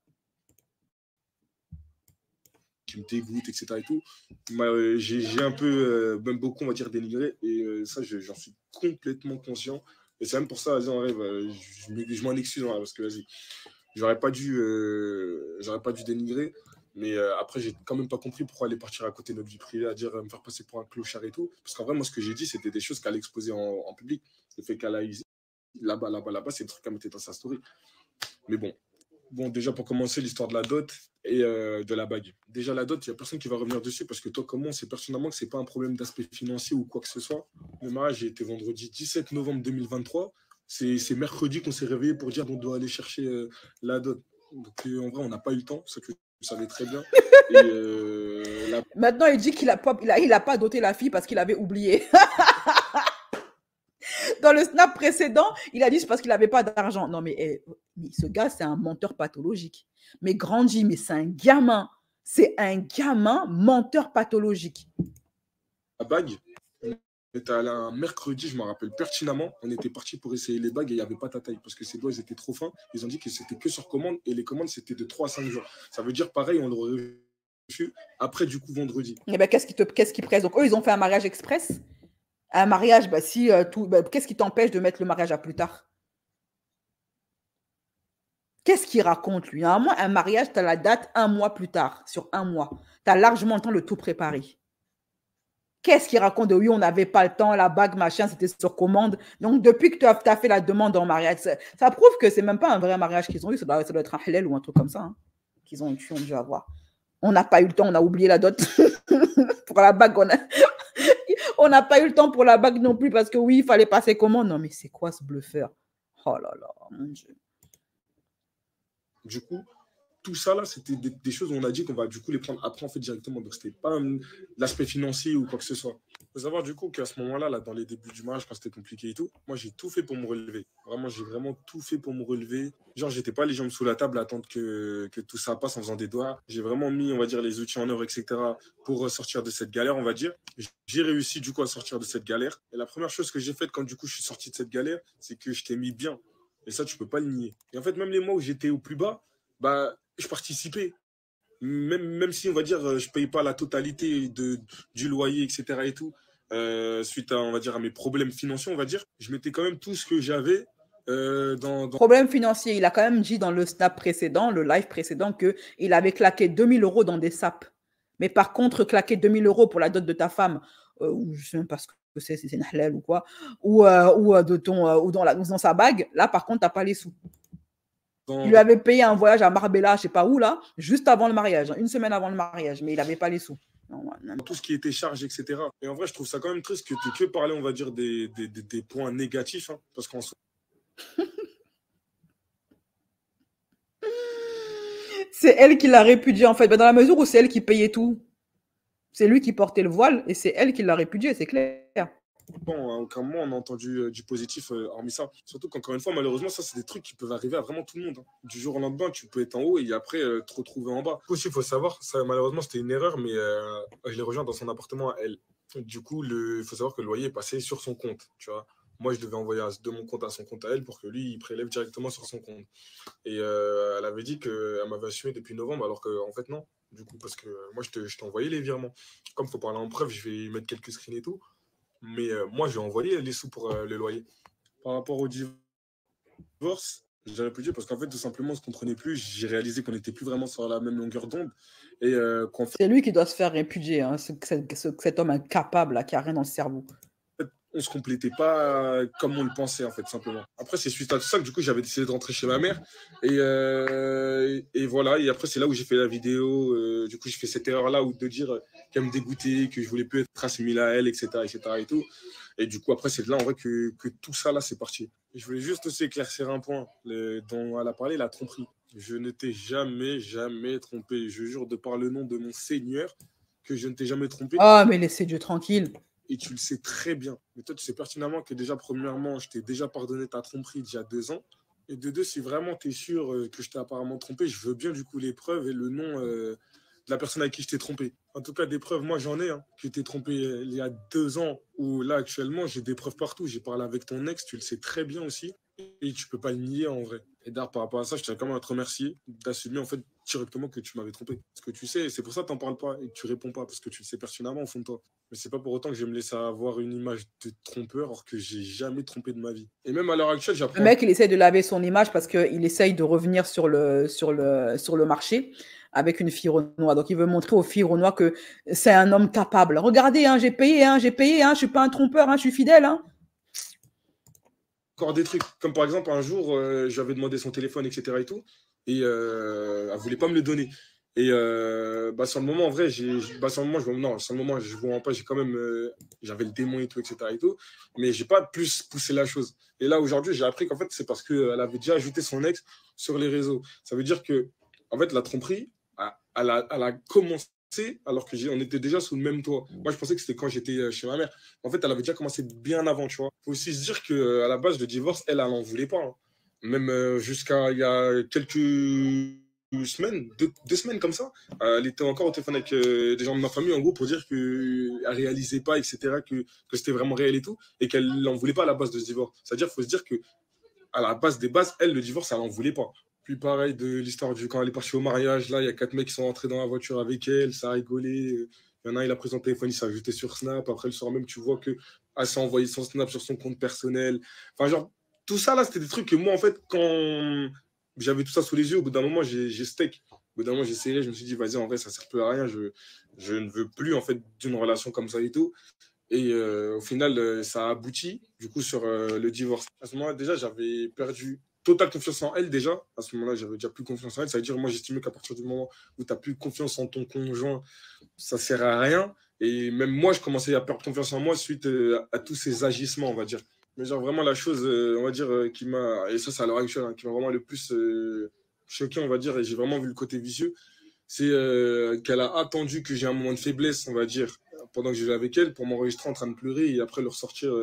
Qui me dégoûte, etc. et tout. J'ai un peu, même beaucoup, on va dire, dénigré. Et ça, j'en suis complètement conscient. Et c'est même pour ça, vas-y, en rêve, je m'en excuse, hein, parce que, vas-y, j'aurais pas dû dénigrer. Mais après, j'ai quand même pas compris pourquoi aller partir à côté de notre vie privée, à dire me faire passer pour un clochard et tout. Parce qu'en vrai, moi, ce que j'ai dit, c'était des choses qu'elle exposait en public. Le fait qu'elle a eu là-bas, c'est le truc qu'elle mettait dans sa story. Mais bon, déjà pour commencer, l'histoire de la dot et de la bague. Déjà, la dot, il n'y a personne qui va revenir dessus parce que toi, comme moi, on sait personnellement que ce n'est pas un problème d'aspect financier ou quoi que ce soit. Le mariage a été vendredi 17 novembre 2023. C'est mercredi qu'on s'est réveillé pour dire qu'on doit aller chercher la dot. Donc, en vrai, on n'a pas eu le temps, ce que vous savez très bien. Et, Maintenant, il dit qu'il n'a pas doté la fille parce qu'il avait oublié. Dans le snap précédent, il a dit c'est parce qu'il n'avait pas d'argent. Non, mais ce gars, c'est un menteur pathologique. Mais grandi, mais c'est un gamin. C'est un gamin menteur pathologique. La bague, on était allé un mercredi, je me rappelle pertinemment. On était parti pour essayer les bagues et il n'y avait pas ta taille parce que ses doigts, ils étaient trop fins. Ils ont dit que c'était que sur commande et les commandes, c'était de 3 à 5 jours. Ça veut dire pareil, on l'aurait reçu après, du coup, vendredi. Et ben, qu'est-ce qui presse? Donc, eux, ils ont fait un mariage express. Un mariage, qu'est-ce qui t'empêche de mettre le mariage à plus tard? Qu'est-ce qu'il raconte, lui? Normalement, un mariage, tu as la date 1 mois plus tard, sur 1 mois. Tu as largement le temps de tout préparer. Qu'est-ce qu'il raconte de oui, on n'avait pas le temps, la bague, machin, c'était sur commande. Donc, depuis que tu as fait la demande en mariage, ça prouve que c'est même pas un vrai mariage qu'ils ont eu. Ça doit être un halal ou un truc comme ça qu'ils ont dû avoir. On n'a pas eu le temps, on a oublié la dot. Pour la bague, on n'a pas eu le temps pour la bague non plus parce que oui, il fallait passer commande. Non, mais c'est quoi ce bluffeur? Oh là là, mon Dieu. Du coup, tout ça là, c'était des choses où on a dit qu'on va du coup les prendre après en fait directement. Donc c'était pas l'aspect financier ou quoi que ce soit. Il faut savoir du coup qu'à ce moment-là, là, dans les débuts du mariage, quand c'était compliqué et tout, moi j'ai tout fait pour me relever. Vraiment, j'ai vraiment tout fait pour me relever. Genre, j'étais pas les jambes sous la table à attendre que tout ça passe en faisant des doigts. J'ai vraiment mis, on va dire, les outils en œuvre, etc. pour sortir de cette galère, on va dire. J'ai réussi du coup à sortir de cette galère. Et la première chose que j'ai faite quand du coup je suis sorti de cette galère, c'est que je t'ai mis bien. Et ça, tu peux pas le nier. Et en fait, même les mois où j'étais au plus bas, bah, je participais. Même si, on va dire, je ne payais pas la totalité du loyer, etc. et tout, suite à, on va dire, à mes problèmes financiers, on va dire, je mettais quand même tout ce que j'avais dans... Problème financier, il a quand même dit dans le snap précédent, le live précédent, qu'il avait claqué 2000 € dans des sapes. Mais par contre, claquer 2000 € pour la dot de ta femme, ou je ne sais même pas ce que c'est, si c'est une halal ou quoi, ou dans sa bague, là, par contre, tu n'as pas les sous. Il lui avait payé un voyage à Marbella, je ne sais pas où, là, juste avant le mariage, une semaine avant le mariage, mais il n'avait pas les sous. Non, tout ce qui était charge, etc. Et en vrai, je trouve ça quand même triste que tu aies que parlé, on va dire, des points négatifs, hein, parce qu'en soi... C'est elle qui l'a répudié, en fait, dans la mesure où c'est elle qui payait tout. C'est lui qui portait le voile et c'est elle qui l'a répudié, c'est clair. Bon, à aucun moment on a entendu du positif hormis ça. Surtout qu'encore une fois, malheureusement, ça, c'est des trucs qui peuvent arriver à vraiment tout le monde. Hein. Du jour au lendemain, tu peux être en haut et après te retrouver en bas. Aussi, il faut savoir, ça, malheureusement, c'était une erreur, mais je l'ai rejoint dans son appartement à elle. Du coup, il faut savoir que le loyer est passé sur son compte, tu vois. Moi, je devais envoyer de mon compte à son compte à elle pour que lui, il prélève directement sur son compte. Et elle avait dit qu'elle m'avait assumé depuis novembre, alors qu'en fait, non. Du coup, parce que moi, je t'ai envoyé les virements. Comme il faut parler en preuve, je vais mettre quelques screens et tout. Mais moi, j'ai envoyé les sous pour le loyer. Par rapport au divorce, j'ai répudié parce qu'en fait, tout simplement, on ne se comprenait plus. J'ai réalisé qu'on n'était plus vraiment sur la même longueur d'onde. Et qu'en fait... C'est lui qui doit se faire répudier, hein, cet homme incapable là, qui n'a rien dans le cerveau. On se complétait pas comme on le pensait, en fait, simplement. Après, c'est suite à tout ça que du coup, j'avais décidé de rentrer chez ma mère. Et voilà. Et après, c'est là où j'ai fait la vidéo. Du coup, j'ai fait cette erreur-là où de dire qu'elle me dégoûtait, que je voulais plus être assimilé à elle, etc., etc. et tout. Et du coup, après, c'est là, en vrai, que tout ça, là, c'est parti. Et je voulais juste aussi éclaircir un point dont elle a parlé, la tromperie. Je ne t'ai jamais, jamais trompé. Je jure de par le nom de mon Seigneur que je ne t'ai jamais trompé. Ah, mais laissez Dieu tranquille. Et tu le sais très bien. Mais toi, tu sais pertinemment que déjà, premièrement, je t'ai déjà pardonné ta tromperie d'il y a 2 ans. Et de deux, si vraiment tu es sûr que je t'ai apparemment trompé, je veux bien du coup les preuves et le nom de la personne avec qui je t'ai trompé. En tout cas, des preuves, moi j'en ai. Hein, que t'ai trompé il y a 2 ans ou là actuellement, j'ai des preuves partout. J'ai parlé avec ton ex, tu le sais très bien aussi. Et tu peux pas le nier en vrai. Et d'ailleurs, par rapport à ça, je tiens quand même à te remercier d'assumer en fait directement que tu m'avais trompé. Parce que tu sais, c'est pour ça que tu n'en parles pas et que tu réponds pas, parce que tu le sais pertinemment au fond de toi. Mais c'est pas pour autant que je vais me laisser avoir une image de trompeur alors que j'ai jamais trompé de ma vie. Et même à l'heure actuelle, j'apprends. Le mec, il essaie de laver son image parce qu'il essaye de revenir sur le marché avec une fille renois. Donc, il veut montrer aux filles renois que c'est un homme capable. Regardez, hein, j'ai payé, je suis pas un trompeur, je suis fidèle. Hein. Encore des trucs, comme par exemple, un jour, j'avais demandé son téléphone, etc. et tout, et elle voulait pas me le donner. Et sur le moment, en vrai, sur le moment, je vois pas, j'ai quand même, j'avais le démon et tout, etc. et tout, mais j'ai pas plus poussé la chose. Et là, aujourd'hui, j'ai appris qu'en fait, c'est parce qu'elle avait déjà ajouté son ex sur les réseaux. Ça veut dire que, en fait, la tromperie, elle a commencé alors qu'on était déjà sous le même toit. Moi, je pensais que c'était quand j'étais chez ma mère. En fait, elle avait déjà commencé bien avant, tu vois. Il faut aussi se dire qu'à la base, le divorce, elle n'en voulait pas. Hein. Même jusqu'à il y a quelques semaines, 2 semaines comme ça, elle était encore au téléphone avec des gens de ma famille, en gros, pour dire qu'elle ne réalisait pas, etc., que c'était vraiment réel et tout, et qu'elle n'en voulait pas à la base de ce divorce. C'est-à-dire qu'il faut se dire qu'à la base des bases, elle, le divorce, elle n'en voulait pas. Puis pareil, de l'histoire du quand elle est partie au mariage, là, il y a 4 mecs qui sont rentrés dans la voiture avec elle, ça a rigolé. Il y en a un, il a pris son téléphone, il s'est ajouté sur Snap. Après, le soir même, tu vois qu'elle s'est envoyé son Snap sur son compte personnel. Enfin, genre, tout ça, là, c'était des trucs que moi, en fait, quand j'avais tout ça sous les yeux, au bout d'un moment, j'ai steak. Au bout d'un moment, j'ai serré, je me suis dit, vas-y, en vrai, ça ne sert plus à rien. Je ne veux plus, en fait, d'une relation comme ça et tout. Et au final, ça a abouti, du coup, sur le divorce. À ce moment-là, déjà, j'avais perdu totale confiance en elle déjà. À ce moment-là, j'avais déjà plus confiance en elle. Ça veut dire, moi, j'estimais qu'à partir du moment où tu n'as plus confiance en ton conjoint, ça ne sert à rien. Et même moi, je commençais à perdre confiance en moi suite à tous ces agissements, on va dire. Mais genre, vraiment, la chose, on va dire, qui m'a, et ça, c'est à l'heure actuelle, qui m'a vraiment le plus choqué, on va dire, et j'ai vraiment vu le côté vicieux, c'est qu'elle a attendu que j'ai un moment de faiblesse, on va dire, pendant que je vais avec elle, pour m'enregistrer en train de pleurer et après le ressortir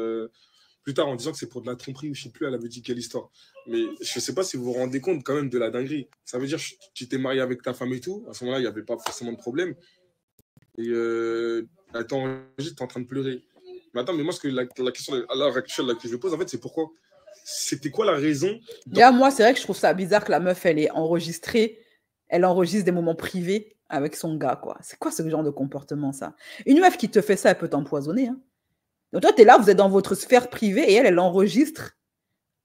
plus tard en disant que c'est pour de la tromperie ou je sais plus, elle avait dit quelle histoire. Mais je sais pas si vous vous rendez compte quand même de la dinguerie. Ça veut dire que tu t'es marié avec ta femme et tout, à ce moment-là, il n'y avait pas forcément de problème. Et elle t'enregistre, t'es en train de pleurer. Mais attends, mais moi, la question à l'heure actuelle là, que je pose, en fait, c'est pourquoi? C'était quoi la raison? Déjà, moi, c'est vrai que je trouve ça bizarre que la meuf, elle est enregistrée. Elle enregistre des moments privés avec son gars, quoi. C'est quoi ce genre de comportement, ça? Une meuf qui te fait ça, elle peut t'empoisonner, hein. Donc toi, tu es là, vous êtes dans votre sphère privée et elle enregistre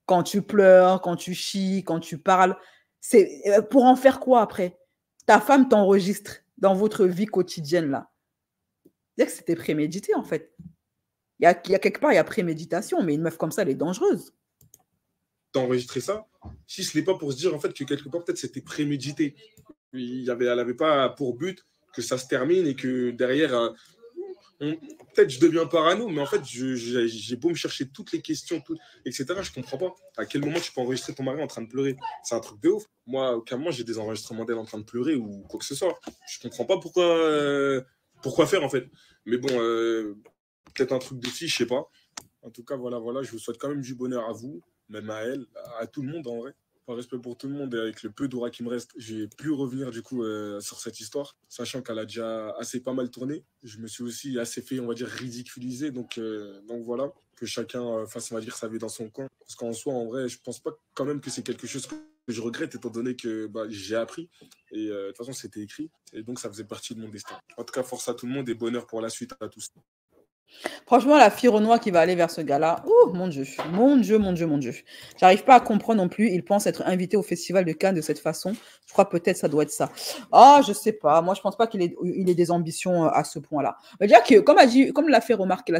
quand tu pleures, quand tu chies, quand tu parles. C'est pour en faire quoi après? Ta femme t'enregistre dans votre vie quotidienne, là. C'est-à-dire que c'était prémédité, en fait. Il y a quelque part, il y a préméditation, mais une meuf comme ça, elle est dangereuse. T'as enregistré ça? Si ce n'est pas pour se dire, en fait, que quelque part, peut-être, c'était prémédité. Elle n'avait pas pour but que ça se termine et que derrière... peut-être je deviens parano, mais en fait, j'ai beau me chercher toutes les questions, etc. Je comprends pas. À quel moment tu peux enregistrer ton mari en train de pleurer? C'est un truc de ouf. Moi, aucun moment, j'ai des enregistrements d'elle en train de pleurer ou quoi que ce soit. Je comprends pas pourquoi faire, en fait. Mais bon, peut-être un truc de fille, je sais pas. En tout cas, voilà, je vous souhaite quand même du bonheur à vous, même à elle, à tout le monde, en vrai. Par respect pour tout le monde et avec le peu d'aura qui me reste, je vais plus revenir du coup sur cette histoire, sachant qu'elle a déjà assez pas mal tourné. Je me suis aussi assez fait, on va dire, ridiculiser. Donc voilà, que chacun fasse, on va dire, sa vie dans son coin. Parce qu'en soi, en vrai, je pense pas quand même que c'est quelque chose que je regrette, étant donné que j'ai appris. Et de toute façon, c'était écrit. Et donc, ça faisait partie de mon destin. En tout cas, force à tout le monde et bonheur pour la suite à tous. Franchement, la fille Renoir qui va aller vers ce gars-là, oh mon Dieu, mon Dieu, mon Dieu, mon Dieu. J'arrive pas à comprendre non plus. Il pense être invité au Festival de Cannes de cette façon. Je crois peut-être ça doit être ça. Ah, je sais pas. Moi, je pense pas qu'il ait des ambitions à ce point-là. Dire que, comme l'a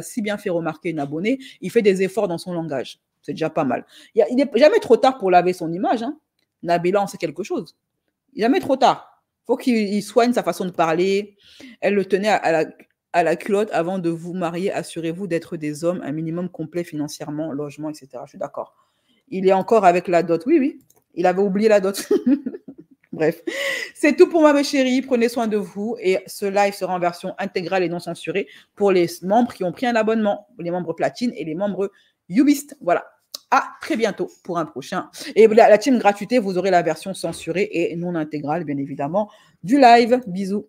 si bien fait remarquer une abonnée, il fait des efforts dans son langage. C'est déjà pas mal. Il n'est jamais trop tard pour laver son image. Hein. Nabila en sait quelque chose. Jamais trop tard. Il faut qu'il soigne sa façon de parler. Elle le tenait à la culotte avant de vous marier. Assurez-vous d'être des hommes un minimum complet financièrement, logement, etc. Je suis d'accord. Il est encore avec la dot. Oui. Il avait oublié la dot. Bref. C'est tout pour moi, mes chéris. Prenez soin de vous. Et ce live sera en version intégrale et non censurée pour les membres qui ont pris un abonnement. Les membres platine et les membres Ubist. Voilà. À très bientôt pour un prochain. Et la team gratuité, vous aurez la version censurée et non intégrale, bien évidemment, du live. Bisous.